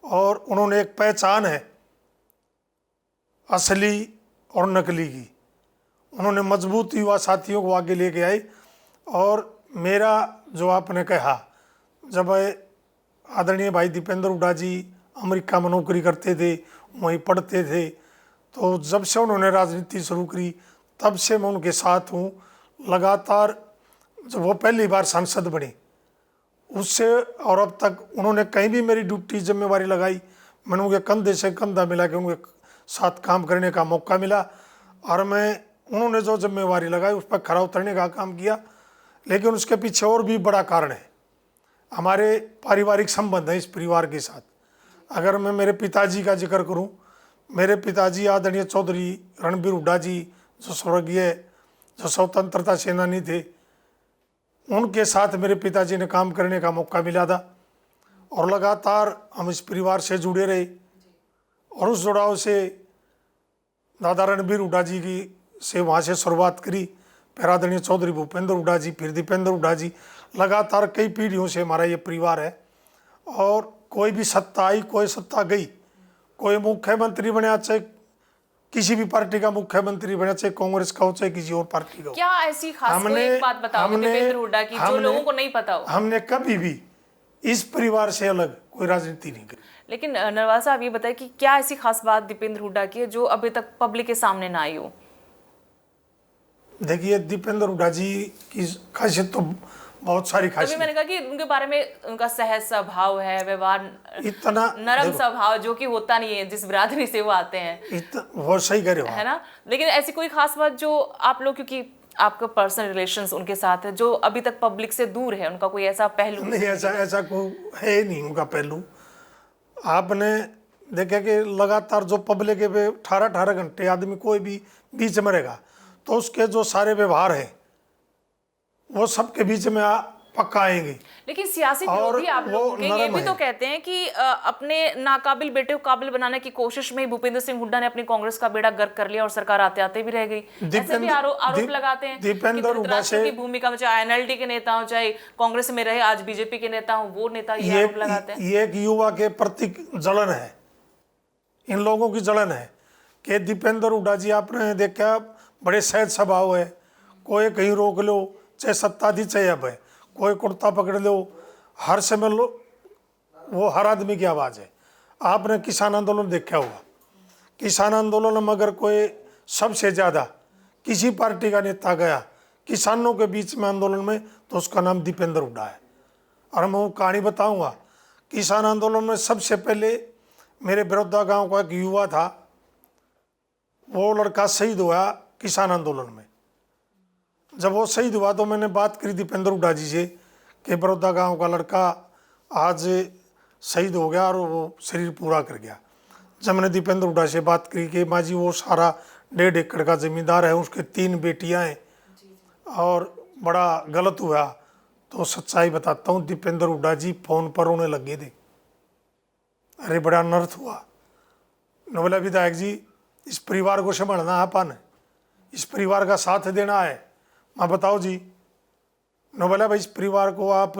और उन्होंने एक पहचान है असली और नकली की। उन्होंने मजबूत युवा साथियों को आगे लेके आए। और मेरा जो आपने कहा, जब आदरणीय भाई दीपेंद्र हुड्डा जी अमेरिका में नौकरी करते थे, वहीं पढ़ते थे, तो जब से उन्होंने राजनीति शुरू करी तब से मैं उनके साथ हूँ लगातार। जब वो पहली बार सांसद बने उससे और अब तक उन्होंने कहीं भी मेरी ड्यूटी जिम्मेवारी लगाई, मैंने उनके कंधे से कंधा मिला के उनके साथ काम करने का मौका मिला। और मैं उन्होंने जो जिम्मेवारी लगाई उस पर खरा उतरने का काम किया। लेकिन उसके पीछे और भी बड़ा कारण है, हमारे पारिवारिक संबंध है इस परिवार के साथ। अगर मैं मेरे पिताजी का जिक्र करूं, मेरे पिताजी आदरणीय चौधरी रणबीर हुड्डा जी, जो स्वर्गीय जो स्वतंत्रता सेनानी थे, उनके साथ मेरे पिताजी ने काम करने का मौका मिला था। और लगातार हम इस परिवार से जुड़े रहे। और उस जुड़ाव से दादा रणबीर हुड्डा जी की से वहाँ से शुरुआत करी, फिर आदरणीय चौधरी भूपेंद्र हुड्डा जी, फिर दीपेंद्र हुड्डा जी, लगातार कई पीढ़ियों से हमारा ये परिवार है। और कोई भी सत्ता आई, कोई सत्ता गई, कोई मुख्यमंत्री बने, चाहे किसी भी पार्टी का मुख्यमंत्री बने, चाहे कांग्रेस का हो चाहे किसी और पार्टी का हो, क्या ऐसी खास कोई एक बात बताओ दीपेंद्र हुड्डा की जो लोगों को नहीं पता हो? हमने कभी भी इस परिवार से अलग कोई राजनीति नहीं करी। लेकिन नरवाल साहब, ये बताएं कि क्या ऐसी खास बात दीपेंद्र हुड्डा की है जो अभी तक पब्लिक के सामने ना आई हो? देखिए, दीपेंद्र हुड्डा जी की खासियत तो बहुत सारी खासियत। मैंने कहा कि उनके बारे में उनका सहज स्वभाव है, व्यवहार इतना नरम स्वभाव, जो कि होता नहीं है जिस बिरादरी से वो आते हैं। वो सही कह रहे हो, है ना? लेकिन ऐसी कोई खास बात जो आप लोग, क्योंकि आपका पर्सनल रिलेशंस उनके साथ है, जो अभी तक पब्लिक से दूर है, उनका कोई ऐसा पहलू? नहीं, ऐसा कोई है नहीं उनका पहलू। आपने देखे कि लगातार जो पब्लिक पे 18-18 घंटे आदमी कोई भी बीच में रहेगा, तो उसके जो सारे व्यवहार है वो सबके बीच में पक्का आएंगे। लेकिन सियासी और विरोधी आप वो लोगों के ये नरम भी तो है। कहते हैं कि अपने नाकाबिल बेटे को काबिल बनाने की कोशिश में ही भूपेंद्र सिंह हुड्डा ने अपनी कांग्रेस का बेड़ा गर्क कर लिया और सरकार आते आते भी रह गई। ऐसे भी आरोप लगाते हैं कि धृतराष्ट्र की भूमिका में, चाहे एनएलडी के नेता हो, चाहे कांग्रेस में रहे आज बीजेपी के नेता हो, वो नेता ये आरोप लगाते हैं। ये एक युवा के प्रति जलन है, इन लोगों की जलन है कि दीपेंद्र हुड्डा जी आपने देखा बड़े सहज स्वभाव है, कोई कहीं रोक लो, चाहे सत्ता थी चाहे अब है, कोई कुर्ता पकड़ लो, हर समय लो, वो हर आदमी की आवाज़ है। आपने किसान आंदोलन देखा होगा, किसान आंदोलन में अगर कोई सबसे ज़्यादा किसी पार्टी का नेता गया किसानों के बीच में आंदोलन में, तो उसका नाम दीपेंद्र हुड्डा है। और मैं वो कहानी बताऊंगा, किसान आंदोलन में सबसे पहले मेरे बड़ौदा गांव का एक युवा था, वो लड़का शहीद हुआ किसान आंदोलन में। जब वो शहीद हुआ तो मैंने बात करी दीपेंद्र हुड्डा जी से कि बड़ौदा गांव का लड़का आज शहीद हो गया और वो शरीर पूरा कर गया। जब मैंने दीपेंद्र हुड्डा से बात करी कि माँ जी वो सारा 1.5 एकड़ का ज़मींदार है, उसके 3 बेटियां हैं और बड़ा गलत हुआ, तो सच्चाई बताता हूँ, दीपेंद्र हुड्डा जी फ़ोन पर रोने लगे थे। अरे बड़ा अनर्थ हुआ। न बोला विधायक जी इस परिवार को संभालना है अपन, इस परिवार का साथ देना है। मैं बताओ जी, न बोला भाई इस परिवार को आप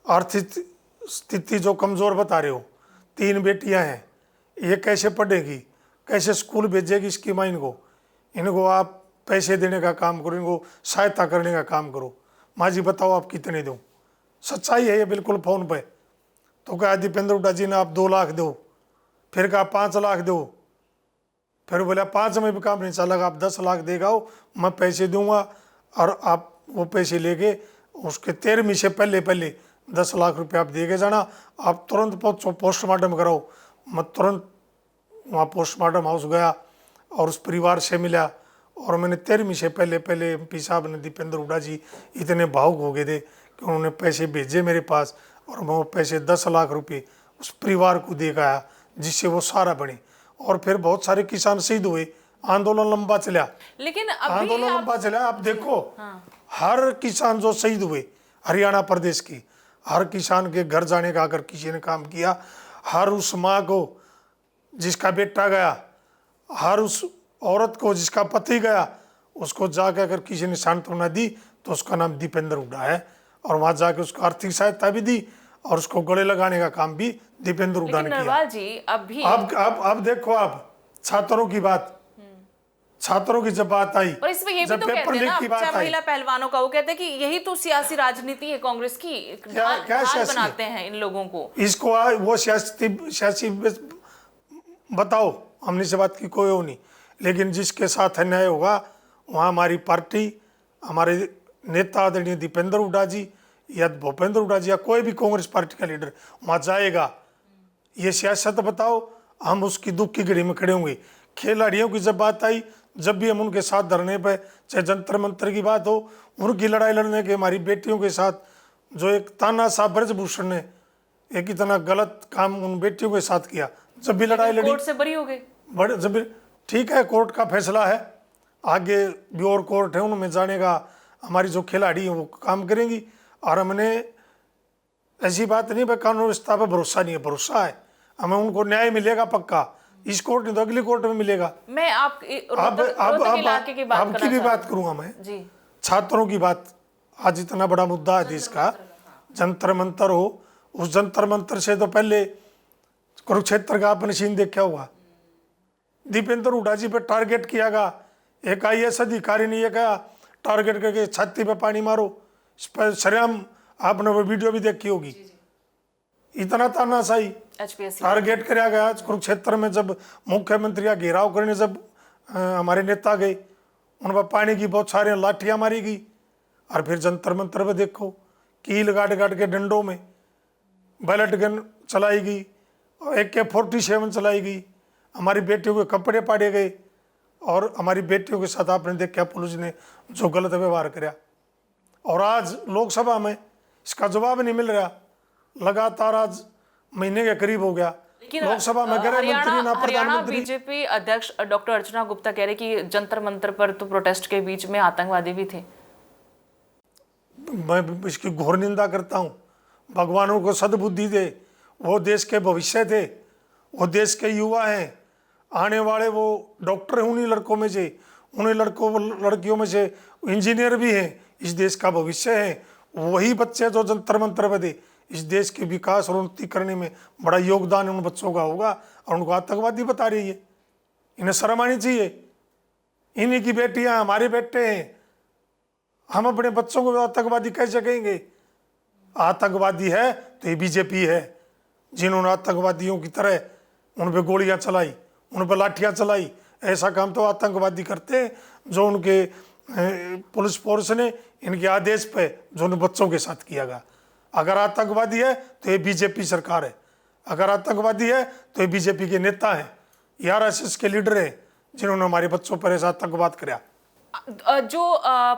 आर्थिक स्थिति जो कमज़ोर बता रहे हो, 3 बेटियां हैं, ये कैसे पढ़ेगी, कैसे स्कूल भेजेगी इसकी माँ इनको आप पैसे देने का काम करो, इनको सहायता करने का काम करो। माँ जी बताओ आप कितने दो। सच्चाई है ये बिल्कुल फ़ोन पे। तो कहा दीपेंद्र हुड्डा जी ने आप 2 लाख दो, फिर कहा 5 लाख दो, फिर बोला 5 में भी काम नहीं चला, आप 10 लाख देगा हो, मैं पैसे दूंगा और आप वो पैसे लेके उसके 13वीं से पहले 10 लाख रुपये आप दे के जाना, आप तुरंत पहुँचो पोस्टमार्टम कराओ। मैं तुरंत वहाँ पोस्टमार्टम हाउस गया और उस परिवार से मिला, और मैंने 13वीं से पहले MP साहब ने, दीपेंद्र हुड्डा जी इतने भावुक हो गए थे कि उन्होंने पैसे भेजे मेरे पास, और मैं वो पैसे 10 लाख रुपये उस परिवार को दे गया, जिससे वो सारा बने। और फिर बहुत सारे किसान शहीद हुए, आंदोलन लंबा चला, लेकिन आंदोलन लंबा चला। आप देखो हर किसान जो शहीद हुए हरियाणा प्रदेश की, हर किसान के घर जाने का अगर किसी ने काम किया, हर उस माँ को जिसका बेटा गया, हर उस औरत को जिसका पति गया, उसको जाके अगर किसी ने सांत्वना दी तो उसका नाम दीपेंद्र हुड्डा है। और वहाँ जाके उसको आर्थिक सहायता भी दी और उसको गले लगाने का काम भी दीपेंद्र हुड्डा ने किया। नरवाल जी अभी अब देखो, आप छात्रों की बात, छात्रों की जब बात आई, और इसमें ये भी तो कहते हैं ना, चाहे महिला पहलवानों का, वो कहते हैं कि यही तो सियासी राजनीति है कांग्रेस की, क्या बनाते हैं इन लोगों को। इसको वो सियासी बताओ, हमने से बात की कोई हो नहीं, लेकिन जिसके साथ अन्याय होगा वहाँ हमारी पार्टी, हमारे नेता आदरणीय दीपेंद्र हुड्डा जी या भूपेंद्र हुड्डा जी या कोई भी कांग्रेस पार्टी का लीडर वहाँ जाएगा। ये सियासत बताओ, हम उसकी दुख की घड़ी में खड़े होंगे। खिलाड़ियों की जब बात आई, जब भी हम उनके साथ धरने पे, चाहे जंतर मंतर की बात हो, उनकी लड़ाई लड़ने के, हमारी बेटियों के साथ जो एक तानाशाह ब्रजभूषण ने एक इतना गलत काम उन बेटियों के साथ किया, जब भी लड़ाई लड़ी कोर्ट से बरी हो गए। बड़े जब ठीक है, कोर्ट का फैसला है, आगे भी और कोर्ट है, उनमें जाने का हमारी जो खिलाड़ी हैं वो काम करेंगी। और हमने ऐसी बात नहीं भाई कानून व्यवस्था पर भरोसा नहीं है, भरोसा है, हमें उनको न्याय मिलेगा पक्का, इस कोर्ट नहीं तो अगली कोर्ट में मिलेगा। मैं आपकी भी बात करूंगा मैं जी। छात्रों की बात, आज इतना बड़ा मुद्दा है देश का, जंतर मंतर हो, उस जंतर मंतर से तो पहले कुरुक्षेत्र का आपने सीन देखा होगा, दीपेंद्र हुड्डा जी पे टारगेट किया गया, एक IAS अधिकारी ने ये कहा टारगेट करके छाती पे पानी मारो, इस पर सरेआम आपने वो वीडियो भी देखी होगी। इतना तानाशाही टारगेट कराया गया कुरुक्षेत्र में। जब मुख्यमंत्री का घेराव करने जब हमारे नेता गए, उन पर पानी की बहुत सारी लाठियां मारी गई, और फिर जंतर मंतर पर देखो कील गाड़ के डंडों में बैलेट गन चलाई गई और AK-47 चलाई गई, हमारी बेटियों के कपड़े पाड़े गए, और हमारी बेटियों के साथ आपने देखा पुलिस ने जो गलत व्यवहार कराया। और आज लोकसभा में इसका जवाब नहीं मिल रहा, लगातार आज महीने के करीब हो गया, लोकसभा में गृह मंत्री ना प्रधानमंत्री। बीजेपी अध्यक्ष डॉक्टर अर्चना गुप्ता कह रहे कि जंतर मंतर पर तो प्रोटेस्ट के बीच में आतंकवादी भी थे। मैं इसकी घोर निंदा करता हूँ। भगवानों को सद्बुद्धि दे, वो देश के भविष्य थे, वो देश के युवा हैं, आने वाले वो डॉक्टर हैं उन्हीं लड़कों में से, उन्हीं लड़कियों में से इंजीनियर भी हैं, इस देश का भविष्य है। वही बच्चे जो जंतर मंतर पे दे, इस देश के विकास और उन्नति करने में बड़ा योगदान उन बच्चों का होगा, और उनको आतंकवादी बता रही है। इन्हें शर्म आनी चाहिए। इन्हीं की बेटियां हमारे बेटे हैं, हम अपने बच्चों को आतंकवादी कैसे कहेंगे? आतंकवादी है तो ये बीजेपी है, जिन्होंने आतंकवादियों की तरह उन पर गोलियां चलाई, उन पर लाठियां चलाई। ऐसा काम तो आतंकवादी करते हैं जो उनके पुलिस फोर्स ने इनके आदेश पे जो उन बच्चों के साथ किया गया। अगर आतंकवादी है तो ये बीजेपी सरकार है, अगर आतंकवादी है तो ये बीजेपी के नेता हैं, आरएसएस के लीडर हैं, जिन्होंने हमारे बच्चों पर ऐसा आतंकवाद कराया। जो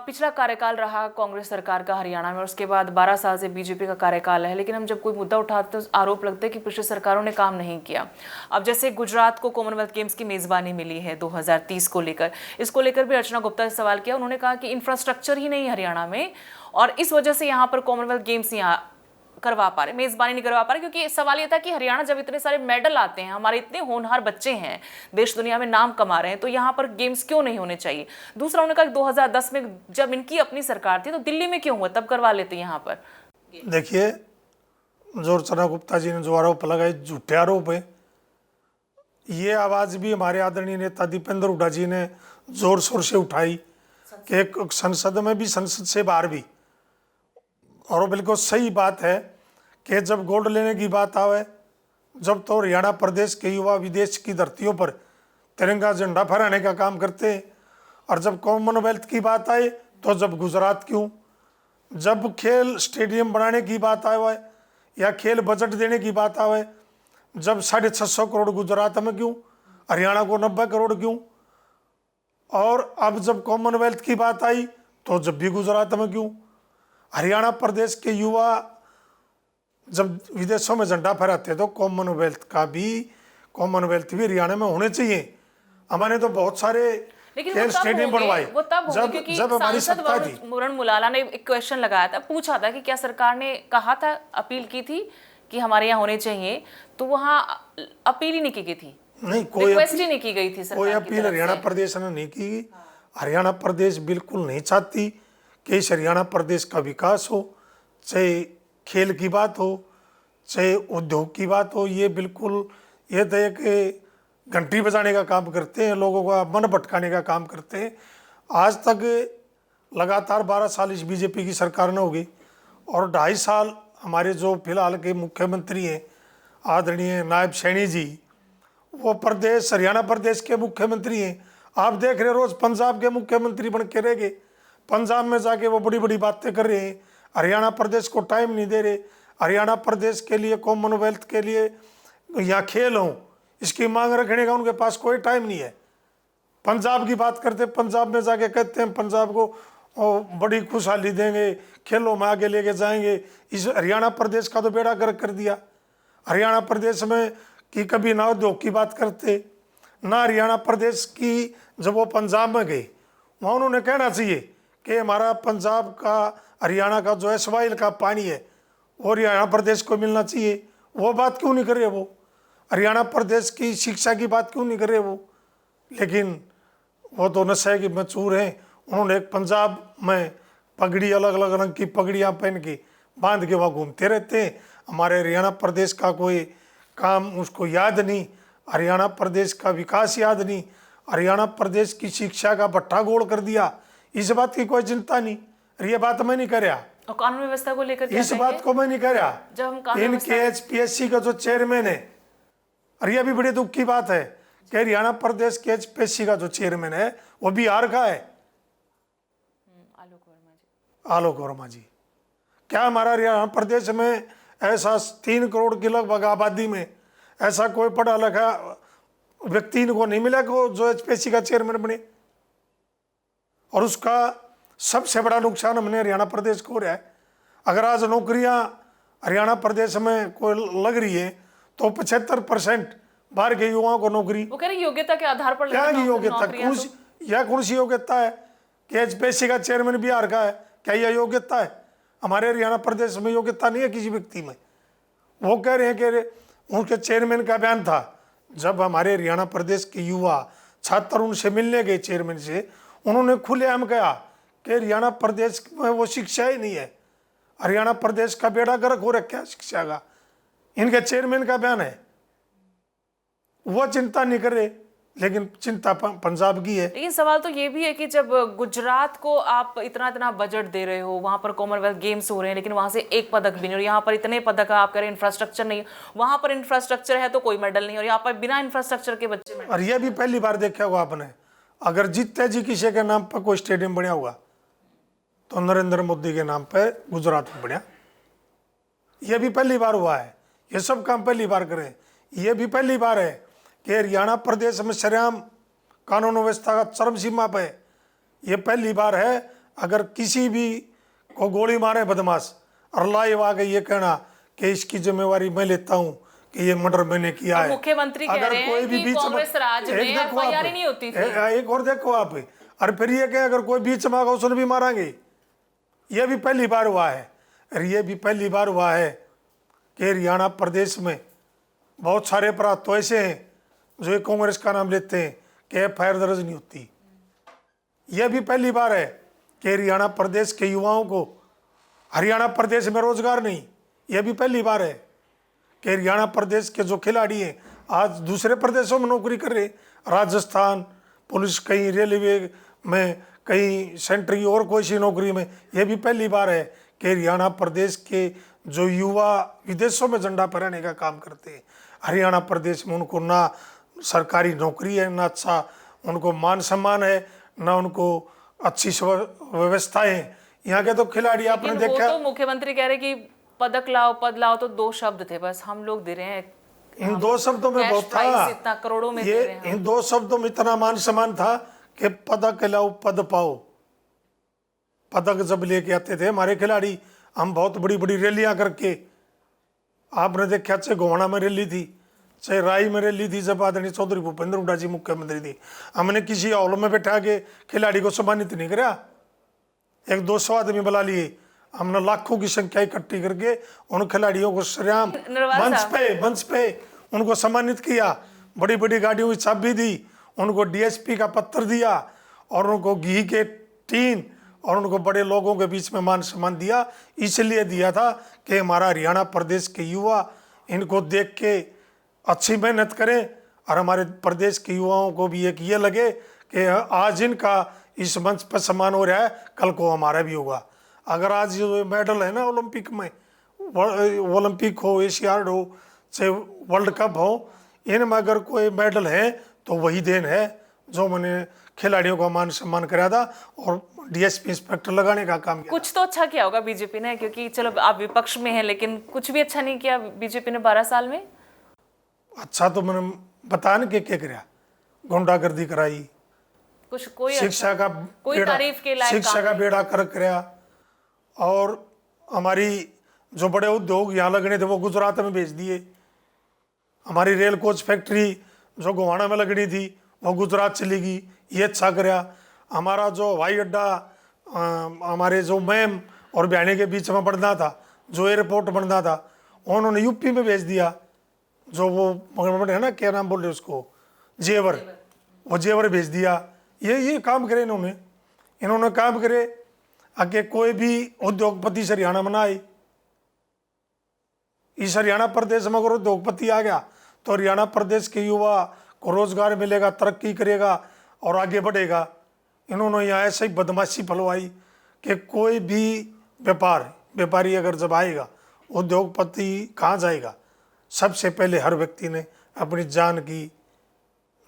पिछला कार्यकाल रहा कांग्रेस सरकार का हरियाणा में, उसके बाद 12 साल से बीजेपी का कार्यकाल है, लेकिन हम जब कोई मुद्दा उठाते हैं तो आरोप लगता है कि पिछली सरकारों ने काम नहीं किया। अब जैसे गुजरात को कॉमनवेल्थ गेम्स की मेजबानी मिली है 2030 को लेकर, इसको लेकर भी अर्चना गुप्ता से सवाल किया। उन्होंने कहा कि इंफ्रास्ट्रक्चर ही नहीं हरियाणा में, और इस वजह से यहाँ पर कॉमनवेल्थ गेम्स यहाँ करवा पा रहे, मेजबानी नहीं करवा पा रहे, क्योंकि सवाल ये था कि हरियाणा जब इतने सारे मेडल आते हैं, हमारे इतने होनहार बच्चे हैं, देश दुनिया में नाम कमा रहे हैं, तो यहाँ पर गेम्स क्यों नहीं होने चाहिए। दूसरा उन्होंने कहा 2010 में जब इनकी अपनी सरकार थी तो दिल्ली में क्यों हुआ, तब करवा लेते यहाँ पर। देखिए, जो अर्चना गुप्ता जी ने जो आरोप लगाए, झूठे आरोप है। ये आवाज भी हमारे आदरणीय नेता दीपेंद्र हुड्डा जी ने जोर शोर से उठाई कि संसद में भी, संसद से बाहर भी। और बिल्कुल सही बात है कि जब गोल्ड लेने की बात आवे, जब तो हरियाणा प्रदेश के युवा विदेश की धरतियों पर तिरंगा झंडा फहराने का काम करते हैं, और जब कॉमनवेल्थ की बात आए तो जब गुजरात क्यों, जब खेल स्टेडियम बनाने की बात आवे या खेल बजट देने की बात आवे, जब 650 करोड़ गुजरात में क्यों, हरियाणा को 90 करोड़ क्यों, और अब जब कॉमनवेल्थ की बात आई तो जब भी गुजरात में क्यों। हरियाणा प्रदेश के युवा जब विदेशों में झंडा फहराते तो कॉमनवेल्थ भी हरियाणा में होने चाहिए। हमारे तो बहुत सारे खेल स्टेडियम बनवाए, वो तब जब हमारी सत्ता थी। वरुण मुलाला ने एक क्वेश्चन लगाया था, पूछा था कि क्या सरकार ने कहा था, अपील की थी कि हमारे यहाँ होने चाहिए, तो वहाँ अपील ही नहीं की गई थी, नहीं कोई रिक्वेस्ट ही नहीं की गई थी, कोई अपील हरियाणा प्रदेश ने नहीं की। हरियाणा प्रदेश बिल्कुल नहीं चाहती कि इस हरियाणा प्रदेश का विकास हो, चाहे खेल की बात हो, चाहे उद्योग की बात हो। ये बिल्कुल ये तो एक घंटी बजाने का काम करते हैं, लोगों का मन भटकाने का काम करते हैं। आज तक लगातार 12 साल इस बीजेपी की सरकार ने होगी, और 2.5 साल हमारे जो फिलहाल के मुख्यमंत्री हैं आदरणीय नायब सैनी जी, वो प्रदेश हरियाणा प्रदेश के मुख्यमंत्री हैं। आप देख रहे रोज पंजाब के मुख्यमंत्री बन के रह गए, पंजाब में जाके वो बड़ी बड़ी बातें कर रहे हैं, हरियाणा प्रदेश को टाइम नहीं दे रहे। हरियाणा प्रदेश के लिए, कॉमनवेल्थ के लिए या खेल हो, इसकी मांग रखने का उनके पास कोई टाइम नहीं है। पंजाब की बात करते, पंजाब में जाके कहते हैं पंजाब को बड़ी खुशहाली देंगे, खेलों में आगे लेके जाएंगे। इस हरियाणा प्रदेश का तो बेड़ा गर्क कर दिया। हरियाणा प्रदेश में कि कभी ना उद्योग की बात करते, ना हरियाणा प्रदेश की। जब वो पंजाब में गए, वहाँ उन्होंने कहना चाहिए कि हमारा पंजाब का, हरियाणा का जो एसवाइल का पानी है वो हरियाणा प्रदेश को मिलना चाहिए। वो बात क्यों नहीं कर रहे वो? हरियाणा प्रदेश की शिक्षा की बात क्यों नहीं कर रहे वो? लेकिन वो तो नशे की मचूर हैं। उन्होंने एक पंजाब में पगड़ी, अलग अलग रंग की पगड़ियाँ पहन के बांध के वहाँ घूमते रहते हैं। हमारे हरियाणा प्रदेश का कोई काम उसको याद नहीं, हरियाणा प्रदेश का विकास याद नहीं, हरियाणा प्रदेश की शिक्षा का भट्टा गोल कर दिया। इस बात की कोई चिंता नहीं। ये बात मैं नहीं कर रहा, और कानून व्यवस्था को लेकर इस बात को मैं नहीं कर रहा। जब हम इनके एचपीएससी का जो चेयरमैन है, और यह भी बड़ी दुख की बात है कि हरियाणा प्रदेश के एचपीएससी का जो चेयरमैन है वो बिहार का है, आलोक वर्मा जी। क्या हमारा हरियाणा प्रदेश में ऐसा 3 करोड़ की लगभग आबादी में ऐसा कोई पढ़ा लिखा व्यक्ति को नहीं मिला कि जो एचपीएससी का चेयरमैन बने? और उसका सबसे बड़ा नुकसान हमने हरियाणा प्रदेश को हो रहा है। अगर आज नौकरियां हरियाणा प्रदेश में कोई लग रही है तो 75% बाहर के युवाओं को नौकरी। वो कह रहे योग्यता के आधार पर क्या लेते हैं योग्यता, नौकरियां कौन सी यह कौन सी योग्यता है कि एचपीएससी का चेयरमैन बिहार का है, क्या यह योग्यता है? हमारे हरियाणा प्रदेश में योग्यता नहीं है किसी व्यक्ति में। वो कह रहे हैं कि उनके चेयरमैन का बयान था, जब हमारे हरियाणा प्रदेश के युवा छात्र उनसे मिलने गए चेयरमैन से, उन्होंने खुलेआम कहा कि हरियाणा प्रदेश में वो शिक्षा ही नहीं है, हरियाणा प्रदेश का बेड़ा गर्क हो रखा है शिक्षा का। इनके चेयरमैन का बयान है। वो चिंता नहीं कर रहे, लेकिन चिंता पंजाब की है। लेकिन सवाल तो ये भी है कि जब गुजरात को आप इतना इतना बजट दे रहे हो, वहां पर कॉमनवेल्थ गेम्स हो रहे हैं, लेकिन वहां से एक पदक भी नहीं, और यहाँ पर इतने पदक आप कह रहे हैं इंफ्रास्ट्रक्चर नहीं, वहां पर इंफ्रास्ट्रक्चर है तो कोई मेडल नहीं, और यहाँ पर बिना इंफ्रास्ट्रक्चर के बच्चे मेडल। और ये भी पहली बार देखा होगा आपने, अगर जीते जी किसी के नाम पर कोई स्टेडियम बना हुआ तो नरेंद्र मोदी के नाम पे गुजरात में बना। ये भी पहली बार हुआ है। ये सब काम पहली बार करें। ये भी पहली बार है कि हरियाणा प्रदेश में सरेआम कानून व्यवस्था का चरम सीमा पे। ये पहली बार है। अगर किसी भी को गोली मारे बदमाश और लाइव आ गई ये कहना कि इसकी जिम्मेवारी मैं लेता हूँ कि ये मर्डर मैंने किया है। मुख्यमंत्री कह रहे हैं कि कांग्रेस राज में एफआईआर ही नहीं होती थी। एक और देखो आप, और फिर ये कहे अगर कोई बीच में आगा उसने भी मारेंगे। ये भी पहली बार हुआ है। और ये भी पहली बार हुआ है कि हरियाणा प्रदेश में बहुत सारे अपराध तो ऐसे हैं जो कांग्रेस का नाम लेते हैं कि एफआईआर दर्ज नहीं होती। यह भी पहली बार है कि हरियाणा प्रदेश के युवाओं को हरियाणा प्रदेश में रोजगार नहीं। यह भी पहली बार है कि हरियाणा प्रदेश के जो खिलाड़ी हैं आज दूसरे प्रदेशों में नौकरी कर रहे, राजस्थान पुलिस, कहीं रेलवे में, कहीं सेंट्री और कोई सी नौकरी में। यह भी पहली बार है कि हरियाणा प्रदेश के जो युवा विदेशों में झंडा फहराने का काम करते हैं, हरियाणा प्रदेश में उनको ना सरकारी नौकरी है, ना अच्छा उनको मान सम्मान है, ना उनको अच्छी व्यवस्थाएं हैं। यहाँ के तो खिलाड़ी आपने देखा, तो मुख्यमंत्री कह रहे कि पदक लाओ पद लाओ, तो 2 शब्द थे बस, हम लोग दे रहे हैं। इन 2 शब्दों में बहुत था, इतना करोड़ों में ये इन 2 शब्दों में इतना मान सम्मान था कि पदक लाओ पद पाओ। पदक जब लेके आते थे हमारे खिलाड़ी, हम बहुत बड़ी बड़ी रैलियां करके, आपने देखा चाहे गोवाना में रैली थी, चाहे राई में रैली थी, जब आदरणीय चौधरी भूपेंद्र हुड्डा जी मुख्यमंत्री थी, हमने किसी हॉल में बैठा के खिलाड़ी को सम्मानित नहीं करा। 100-200 आदमी बुला लिए, हमने लाखों की संख्या इकट्ठी करके उन खिलाड़ियों को सरेआम मंच पे उनको सम्मानित किया। बड़ी बड़ी गाड़ियों की चाबी दी, उनको डीएसपी का पत्र दिया और उनको घी के टीन और उनको बड़े लोगों के बीच में मान सम्मान दिया। इसलिए दिया था कि हमारा हरियाणा प्रदेश के युवा इनको देख के अच्छी मेहनत करें और हमारे प्रदेश के युवाओं को भी एक ये लगे कि आज इनका इस मंच पर सम्मान हो रहा है, कल को हमारा भी होगा। अगर आज जो मेडल है ना ओलंपिक में, ओलंपिक हो, एशियाड हो, चाहे वर्ल्ड कप हो, इनमें अगर कोई मेडल है तो वही देन है जो मैंने खिलाड़ियों का मान सम्मान कराया था और डीएसपी इंस्पेक्टर लगाने का काम किया। कुछ तो अच्छा किया होगा बीजेपी ने, क्योंकि चलो आप विपक्ष में हैं, लेकिन कुछ भी अच्छा नहीं किया बीजेपी ने 12 साल में। अच्छा तो मैंने बता न क्या कराया, गुंडागर्दी कराई, कुछ कोई शिक्षा का कोई तारीफ के लायक शिक्षा का बेड़ा गर्क कराया, और हमारी जो बड़े उद्योग यहाँ लगने थे वो गुजरात में भेज दिए। हमारी रेल कोच फैक्ट्री जो गोवाना में लगनी थी वो गुजरात चली गई, ये अच्छा कराया। हमारा जो हवाई अड्डा हमारे जो मैम और बयाने के बीच में बनना था, जो एयरपोर्ट बनना था, उन्होंने यूपी में भेज दिया। जो वो है ना, क्या नाम बोल रहे उसको, जेवर, वो जेवर भेज दिया। ये काम करे इन्होंने काम करे। आगे कोई भी उद्योगपति से हरियाणा में ना आए। इस हरियाणा प्रदेश में अगर उद्योगपति आ गया तो हरियाणा प्रदेश के युवा को रोजगार मिलेगा, तरक्की करेगा और आगे बढ़ेगा। इन्होंने यहाँ ऐसे ही बदमाशी फैलवाई कि कोई भी व्यापारी अगर जब आएगा, उद्योगपति कहाँ जाएगा, सबसे पहले हर व्यक्ति ने अपनी जान की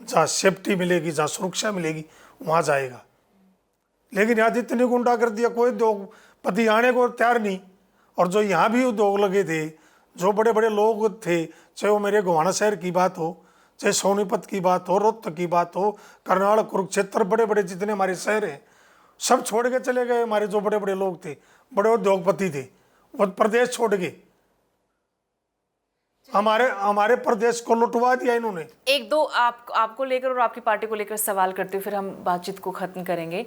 जहाँ सेफ्टी मिलेगी, जहाँ सुरक्षा मिलेगी, वहाँ जाएगा। लेकिन यहाँ इतनी गुंडा कर दिया, कोई उद्योगपति आने को तैयार नहीं। और जो यहाँ भी उद्योग लगे थे, जो बड़े बड़े लोग थे, चाहे वो मेरे गोवाना शहर की बात हो, चाहे सोनीपत की बात हो, रोहतक की बात हो, करनाल, कुरुक्षेत्र, बड़े बड़े जितने हमारे शहर हैं, सब छोड़ के चले गए। हमारे जो बड़े बड़े लोग थे, बड़े उद्योगपति थे, वो प्रदेश छोड़ गए। हमारे प्रदेश को लुटवा दिया इन्होंने। एक दो आपको लेकर और आपकी पार्टी को लेकर सवाल करते हुए फिर हम बातचीत को खत्म करेंगे।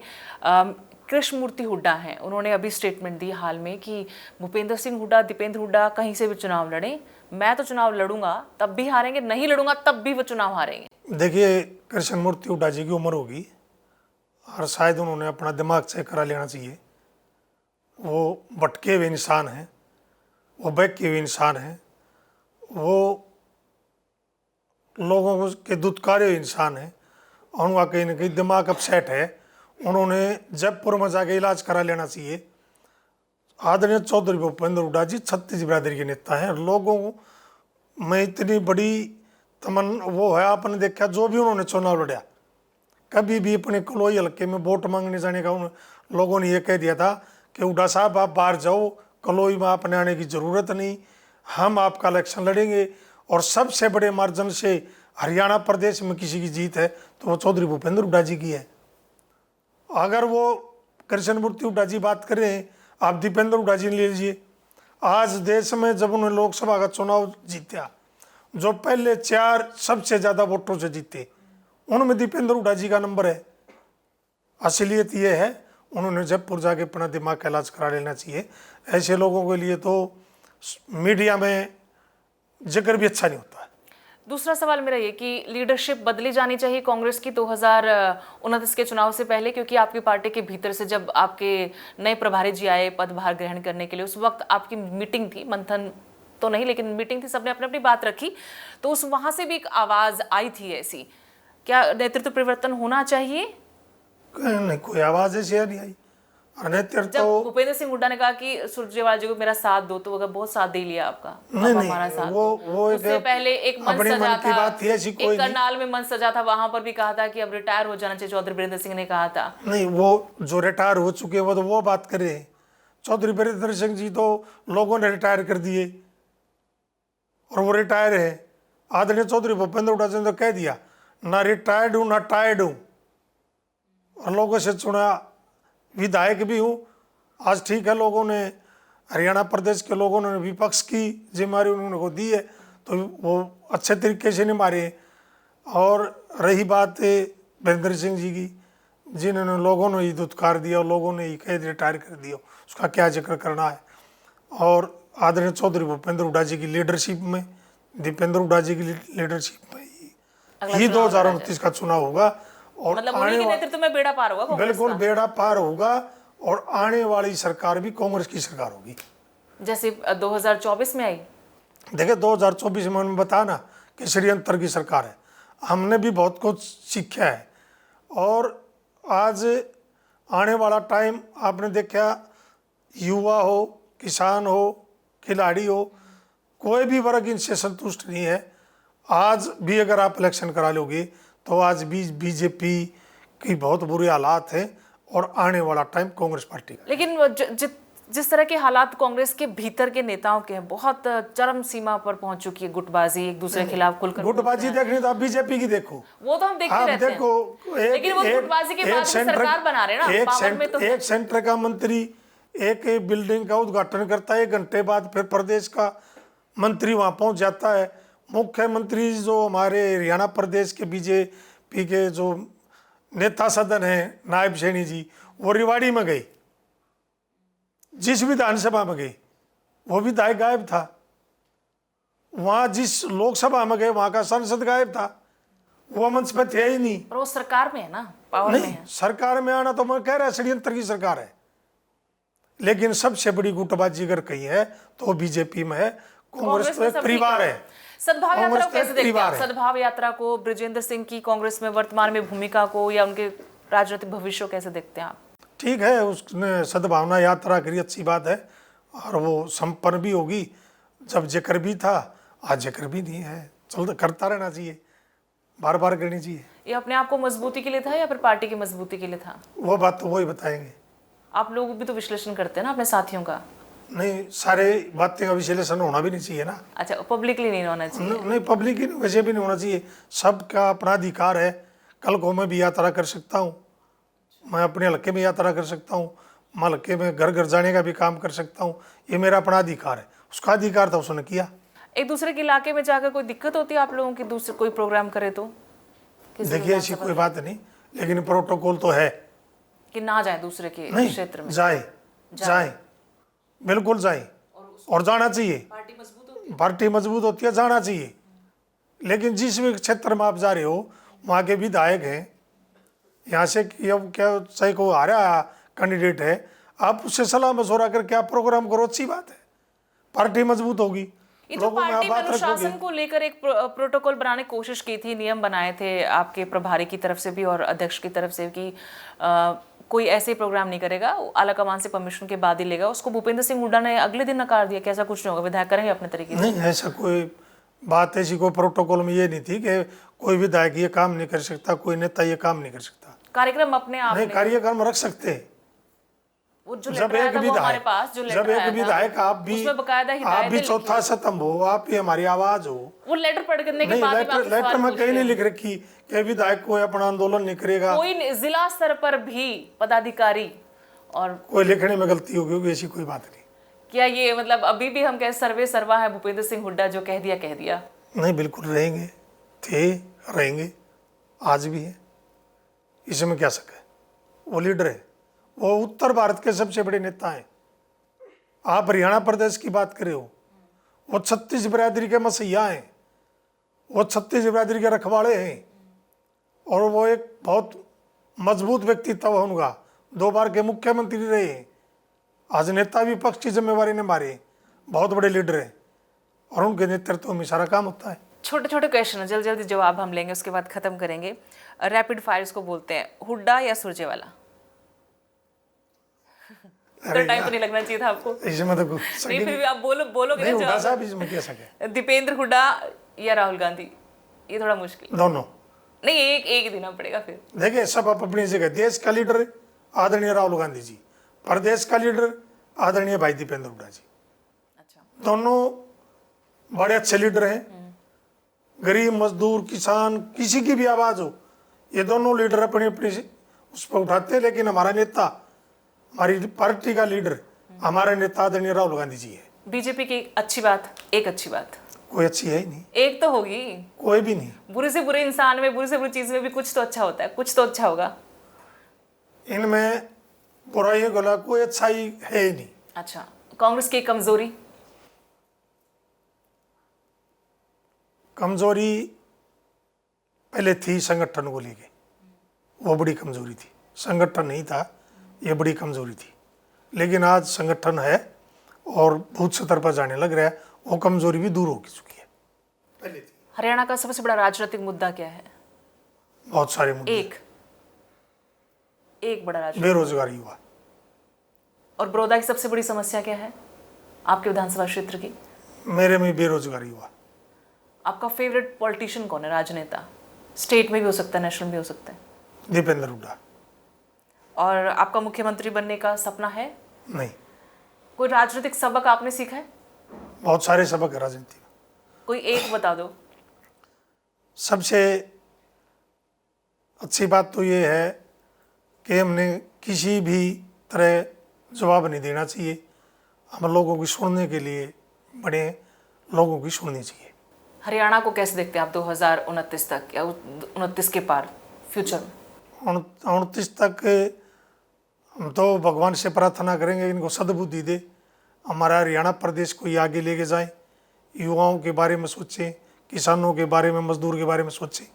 कृष्णमूर्ति हुड्डा हैं, उन्होंने अभी स्टेटमेंट दी हाल में कि भूपेंद्र सिंह हुड्डा, दीपेंद्र हुड्डा कहीं से भी चुनाव लड़ें, मैं तो चुनाव लड़ूंगा तब भी हारेंगे, नहीं लड़ूंगा तब भी वो चुनाव हारेंगे। देखिए, कृष्णमूर्ति हुड्डा जी की उम्र होगी और शायद उन्होंने अपना दिमाग चेक करा लेना चाहिए। वो भटके हुए इंसान हैं, वो बहके हुए इंसान हैं, वो लोगों के दुत्कारे हुए इंसान हैं और उनका कहीं ना कहीं दिमाग अपसेट है। उन्होंने जयपुर में जाके इलाज करा लेना चाहिए। आदरणीय चौधरी भूपेंद्र हुड्डा जी छत्तीस बिरादरी के नेता हैं। लोगों में इतनी बड़ी वो है, आपने देखा जो भी उन्होंने चुनाव लड़ा, कभी भी अपने कलोई हल्के में वोट मांगने जाने का उन लोगों ने ये कह दिया था कि हुड्डा साहब आप बाहर जाओ, कलोई में आपने आने की ज़रूरत नहीं, हम आपका इलेक्शन लड़ेंगे। और सबसे बड़े मार्जिन से हरियाणा प्रदेश में किसी की जीत है तो वो चौधरी भूपेंद्र हुड्डा जी की है। अगर वो कृष्णमूर्ति हुड्डा जी बात कर रहे हैं, आप दीपेंद्र हुड्डा जी ले लीजिए। आज देश में जब उन्होंने लोकसभा का चुनाव जीता, जो पहले 4 सबसे ज़्यादा वोटों से जीते, उनमें दीपेंद्र हुड्डा जी का नंबर है। असलियत ये है, उन्होंने जयपुर जाके अपना दिमाग का इलाज करा लेना चाहिए। ऐसे लोगों के लिए तो मीडिया में जिक्र भी अच्छा नहीं होता है। दूसरा सवाल मेरा ये कि लीडरशिप बदली जानी चाहिए कांग्रेस की 2029 के चुनाव से पहले, क्योंकि आपकी पार्टी के भीतर से जब आपके नए प्रभारी जी आए पदभार ग्रहण करने के लिए, उस वक्त आपकी मीटिंग थी, मंथन तो नहीं लेकिन मीटिंग थी, सबने अपनी अपनी बात रखी, तो उस वहां से भी एक आवाज आई थी ऐसी, क्या नेतृत्व परिवर्तन होना चाहिए? नहीं, कोई आवाज़ ऐसी नहीं आई। जब भूपेंद्र सिंह हुड्डा ने कहा कि सुरजेवाला जी को मेरा साथ दो, तो अगर बहुत साथ दे लिया आपका, नहीं, हमारा साथ वो उससे पहले एक मंच सजा की बात थी, ऐसी कोई एक करनाल में मंच सजा था, वहां पर भी कहा था कि अब रिटायर हो जाना चाहिए, चौधरी वीरेंद्र सिंह ने कहा था। नहीं, वो जो रिटायर हो चुके हैं वो तो वो बात कर रहे हैं। चौधरी वीरेंद्र सिंह जी तो लोगों ने रिटायर कर दिए और वो रिटायर है। आदरणीय चौधरी भूपेंद्र हुड्डा जी ने तो कह दिया, ना रिटायर्ड हूँ ना टायर्ड हूँ, और लोगों से चुना विधायक भी हूँ। आज ठीक है, लोगों ने हरियाणा प्रदेश के लोगों ने विपक्ष की जिम्मेदारी उन्होंने को दी है, तो वो अच्छे तरीके से निभाए। और रही बात वीरेंद्र सिंह जी की, जिन्होंने लोगों ने ही दुत्कार दिया और लोगों ने ही कैद रिटायर कर दिया, उसका क्या जिक्र करना है। और आदरणीय चौधरी भूपेंद्र हुड्डा जी की लीडरशिप में, दीपेंद्र हुड्डा जी की लीडरशिप में ही 2029 का चुनाव होगा और मतलब उन्हीं के नेतृत्व में बेड़ा पार होगा, बिल्कुल बेड़ा पार होगा। और आने वाली सरकार भी कांग्रेस की सरकार होगी, जैसे 2024 में आई। देखिए 2024 में मैंने बताया ना कि षड्यंत्र की सरकार है। हमने भी बहुत कुछ सीखा है और आज आने वाला टाइम आपने देखा, युवा हो, किसान हो, खिलाड़ी हो, कोई भी वर्ग इनसे संतुष्ट नहीं है। आज भी अगर आप इलेक्शन करा लोगे तो आज भी बीजेपी की बहुत बुरे हालात हैं और आने वाला टाइम कांग्रेस पार्टी का। लेकिन जिस तरह के हालात कांग्रेस के भीतर के नेताओं के हैं, बहुत चरम सीमा पर पहुंच चुकी है, गुटबाजी, एक दूसरे के खिलाफ खुलकर गुटबाजी देखनी तो आप बीजेपी की देखो, वो तो हम देखते रहते हैं। लेकिन वो गुटबाजी के बाद सरकार बना रहे ना, पावर में तो एक सेंटर का मंत्री एक बिल्डिंग का उद्घाटन करता है, 1 घंटे बाद फिर प्रदेश का मंत्री वहां पहुंच जाता है। मुख्यमंत्री जो हमारे हरियाणा प्रदेश के बीजेपी के जो नेता सदन है, नायब सैनी जी, वो रिवाड़ी में गए, जिस विधानसभा में गए वो विधायक गायब था। वहां जिस लोकसभा में गए वहां का सांसद गायब था, वो मंच पे थे ही नहीं। पर वो सरकार में है ना, पावर में है। सरकार में आना तो मैं कह रहा षड्यंत्र की सरकार है, लेकिन सबसे बड़ी गुटबाजी अगर कही है तो बीजेपी में है। कांग्रेस तो एक परिवार है। सद्भाव यात्रा को कैसे देखते हैं? सद्भाव यात्रा को, बृजेंद्र सिंह की कांग्रेस में वर्तमान में भूमिका को, या उनके राजनीतिक भविष्य को कैसे देखते हैं आप? ठीक है, उसने सद्भावना यात्रा करी, अच्छी बात है, और वो संपन्न भी होगी। जब जिक्र भी था, आज जिक्र भी नहीं है, चलता करता रहना चाहिए, बार बार करनी चाहिए। ये अपने आप को मजबूती के लिए था या फिर पार्टी की मजबूती के लिए था? वो बात तो वही बताएंगे। आप लोग भी तो विश्लेषण करते हैं ना अपने साथियों का। नहीं, सारे बातें का विश्लेषण होना भी नहीं चाहिए ना। अच्छा, पब्लिकली नहीं होना चाहिए। नहीं, पब्लिकली वैसे भी नहीं होना चाहिए। सबका अपना अधिकार है। कल को मैं भी यात्रा कर सकता हूँ, मैं अपने हल्के में यात्रा कर सकता हूँ, मैं हल्के में घर घर जाने का भी काम कर सकता हूँ, ये मेरा अपना अधिकार है। उसका अधिकार था, उसने किया। एक दूसरे के इलाके में जाकर कोई दिक्कत होती है आप लोगों की, दूसरे कोई प्रोग्राम करे तो? देखिए ऐसी कोई बात नहीं, लेकिन प्रोटोकॉल तो है कि ना जाए दूसरे के नहीं, क्षेत्र में? जाए बिल्कुल जाए, और जाना चाहिए। पार्टी मजबूत होती है, जाना चाहिए। लेकिन जिस भी क्षेत्र में आप जा रहे हो वहाँ के विधायक हैं, यहाँ से क्या चाहे को आ रहा कैंडिडेट है, आप उससे सलाह मशवरा करके आप प्रोग्राम करो, अच्छी बात है, पार्टी मजबूत होगी। ये जो पार्टी में अनुशासन को लेकर एक प्रोटोकॉल बनाने की कोशिश की थी, नियम बनाए थे आपके प्रभारी की तरफ से भी और अध्यक्ष की तरफ से कि कोई ऐसे प्रोग्राम नहीं करेगा, आला कमान से परमिशन के बाद ही लेगा, उसको भूपेंद्र सिंह हुड्डा ने अगले दिन नकार दिया। कैसा कुछ नहीं होगा, विधायक करेंगे अपने तरीके से? नहीं, ऐसा कोई बात, ऐसी कोई प्रोटोकॉल में ये नहीं थी कि कोई विधायक ये काम नहीं कर सकता, कोई नेता ये काम नहीं कर सकता। कार्यक्रम अपने आप नहीं, कार्यक्रम रख सकते हैं। वो जो जब एक विधायक आप भी चौथा स्तंभ हो, आप भी हमारी आवाज हो। वो लेटर पढ़ने के बाद लेटर में कहीं नहीं लिख रखी कि विधायक कोई अपना आंदोलन नहीं करेगा। कोई जिला स्तर पर भी पदाधिकारी और कोई लिखने में गलती होगी, ऐसी कोई बात नहीं। क्या ये मतलब अभी भी हम कह सर्वे सर्वा है भूपेंद्र सिंह हुड्डा, जो कह दिया? नहीं, बिल्कुल रहेंगे, थे, रहेंगे, आज भी है, इसमें क्या शक है। वो लीडर है, वो उत्तर भारत के सबसे बड़े नेता हैं। आप हरियाणा प्रदेश की बात कर रहे हो, वो 36 बिरादरी के मसीहा हैं, वो 36 बिरादरी के रखवाड़े हैं, और वो एक बहुत मजबूत व्यक्तित्व है उनका, 2 बार के मुख्यमंत्री रहे हैं, आज नेता विपक्ष की जिम्मेवारी निभा, बहुत बड़े लीडर हैं, और उनके नेतृत्व में सारा काम होता है। छोटे छोटे क्वेश्चन है, जल्दी जल्दी जवाब हम लेंगे, उसके बाद खत्म करेंगे। रैपिड फायर इसको बोलते हैं, हुड्डा या सुरजेवाला? तो टाइम तो नहीं लगना चाहिए था आपको इसमें तो नहीं, फिर भी आप बोलोगे नहीं, हुड्डा साहब इसमें क्या सके। दीपेंद्र हुड्डा या राहुल गांधी? ये थोड़ा मुश्किल। दोनों नहीं, एक ही देना पड़ेगा फिर। देखिए, सब अपनी जगह, देश का लीडर आदरणीय राहुल गांधी जी, प्रदेश का लीडर आदरणीय भाई दीपेंद्र हुड्डा जी। अच्छा, दोनों बड़े अच्छे लीडर हैं। गरीब, मजदूर, किसान, किसी की भी आवाज हो, ये दोनों लीडर अपनी अपनी उस पर उठाते हैं। लेकिन हमारा नेता, हमारी पार्टी का लीडर, हमारा नेता आदरणीय राहुल गांधी जी है। बीजेपी की अच्छी बात, एक अच्छी बात कोई अच्छी है ही नहीं, एक तो होगी, कोई भी नहीं। बुरे से बुरे इंसान में, बुरी से बुरी चीज में भी कुछ तो अच्छा होता है, कुछ तो अच्छा होगा। इनमें बुराई गला कोई अच्छाई है ही नहीं। अच्छा, कांग्रेस की कमजोरी? कमजोरी पहले थी संगठन को लेके, वो बड़ी कमजोरी थी। संगठन नहीं था, ये बड़ी कमजोरी थी। लेकिन आज संगठन है और बूथ स्तर पर जाने लग रहा है, वो कमजोरी भी दूर हो चुकी है, पहले थी। हरियाणा का सबसे बड़ा राजनीतिक मुद्दा क्या है? बहुत सारे मुद्दे। एक बड़ा राजनीतिक, बेरोजगारी हुआ। और बड़ौदा की सबसे बड़ी समस्या क्या है आपके विधानसभा क्षेत्र की? मेरे में बेरोजगारी हुआ। आपका फेवरेट पॉलिटिशियन कौन है, राजनेता? स्टेट में भी हो सकता है, नेशनल भी हो सकता है। दीपेंद्र हुड्डा। और आपका मुख्यमंत्री बनने का सपना है? नहीं। कोई राजनीतिक सबक आपने सीखा है? बहुत सारे सबक है राजनीति में, कोई एक बता दो। सबसे अच्छी बात तो ये है कि हमने किसी भी तरह जवाब नहीं देना चाहिए। हम लोगों की सुनने के लिए बड़े, लोगों की सुननी चाहिए। हरियाणा को कैसे देखते हैं आप 2029 तक या 29 के पार फ्यूचर में? 29 तक हम तो भगवान से प्रार्थना करेंगे इनको सद्बुद्धि दे, हमारा हरियाणा प्रदेश को ये आगे लेके जाए, युवाओं के बारे में सोचें, किसानों के बारे में, मजदूर के बारे में सोचें।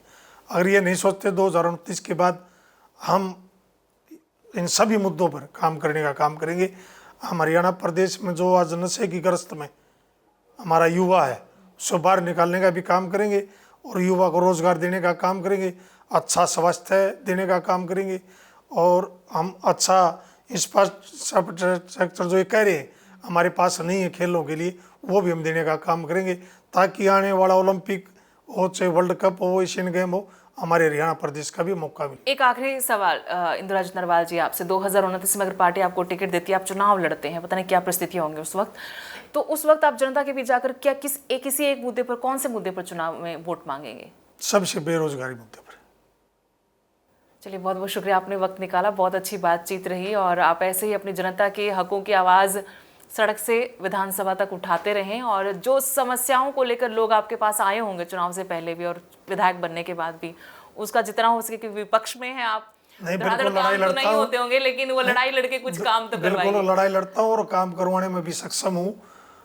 अगर ये नहीं सोचते 2029 के बाद हम इन सभी मुद्दों पर काम करने का काम करेंगे। हम हरियाणा प्रदेश में जो आज नशे की ग्रस्त में हमारा युवा है, उसको बाहर निकालने का भी काम करेंगे और युवा को रोजगार देने का काम करेंगे, अच्छा स्वास्थ्य देने का काम करेंगे, और हम अच्छा इंफ्रास्ट्रक्चर जो ये कह रहे हैं हमारे पास नहीं है खेलों के लिए, वो भी हम देने का काम करेंगे, ताकि आने वाला ओलंपिक हो, चाहे वर्ल्ड कप हो, एशियन गेम हो, हमारे हरियाणा प्रदेश का भी मौका मिले। एक आखिरी सवाल इंदुराज नरवाल जी आपसे, 2029 में अगर पार्टी आपको टिकट देती है, आप चुनाव लड़ते हैं, पता नहीं क्या परिस्थितियां होंगी उस वक्त, तो उस वक्त आप जनता के बीच जाकर क्या किसी एक मुद्दे पर, कौन से मुद्दे पर चुनाव में वोट मांगेंगे? सबसे बेरोजगारी मुद्दे पर। चलिए, बहुत बहुत शुक्रिया, आपने वक्त निकाला, बहुत अच्छी बातचीत रही और आप ऐसे ही अपनी जनता के हकों की आवाज़ सड़क से विधानसभा तक उठाते रहें और जो समस्याओं को लेकर लोग आपके पास आए होंगे चुनाव से पहले भी और विधायक बनने के बाद भी, उसका जितना हो सके, कि विपक्ष में है आप, नहीं, धड़ाधड़ बिल्कुल काम लड़ाई तो लड़ता नहीं हूँ। होते होंगे, लेकिन वो लड़ाई लड़के कुछ काम तो बिल्कुल करवाइए। लड़ाई लड़ता हूँ और काम करवाने में भी सक्षम हूँ।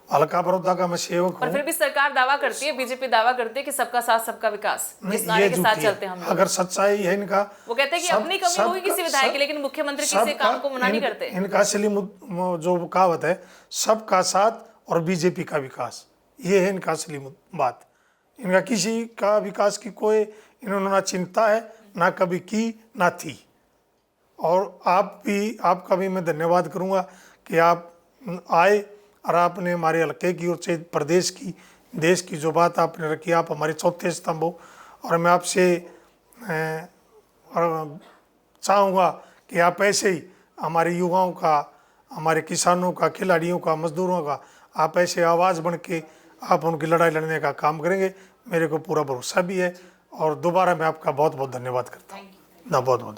हल्का बड़ौदा का मैं सेवक पर हूँ। फिर भी सरकार दावा करती है, बीजेपी दावा करती है कि सबका साथ सबका विकास, इस नहीं, नारे ये के साथ झूठी है। चलते हैं हम लोग। अगर सच्चाई है इनका, वो कहते हैं कि अपनी कमी होगी किसी विधायक की, लेकिन मुख्यमंत्री किसी काम को मना नहीं करते। इनका असली जो कहावत है, सबका साथ और बीजेपी का विकास, ये है इनका असली बात। इनका किसी का विकास की कोई इन्होंने ना चिंता है, ना कभी की, ना थी। और आपका भी मैं धन्यवाद करूंगा कि आप आए और आपने हमारे हल्के की और से प्रदेश की, देश की जो बात आपने रखी, आप हमारे चौथे स्तंभ हो। और मैं आपसे चाहूँगा कि आप ऐसे ही हमारे युवाओं का, हमारे किसानों का, खिलाड़ियों का, मजदूरों का, आप ऐसे आवाज़ बन के आप उनकी लड़ाई लड़ने का काम करेंगे, मेरे को पूरा भरोसा भी है। और दोबारा मैं आपका बहुत बहुत धन्यवाद करता हूँ। ना बहुत बहुत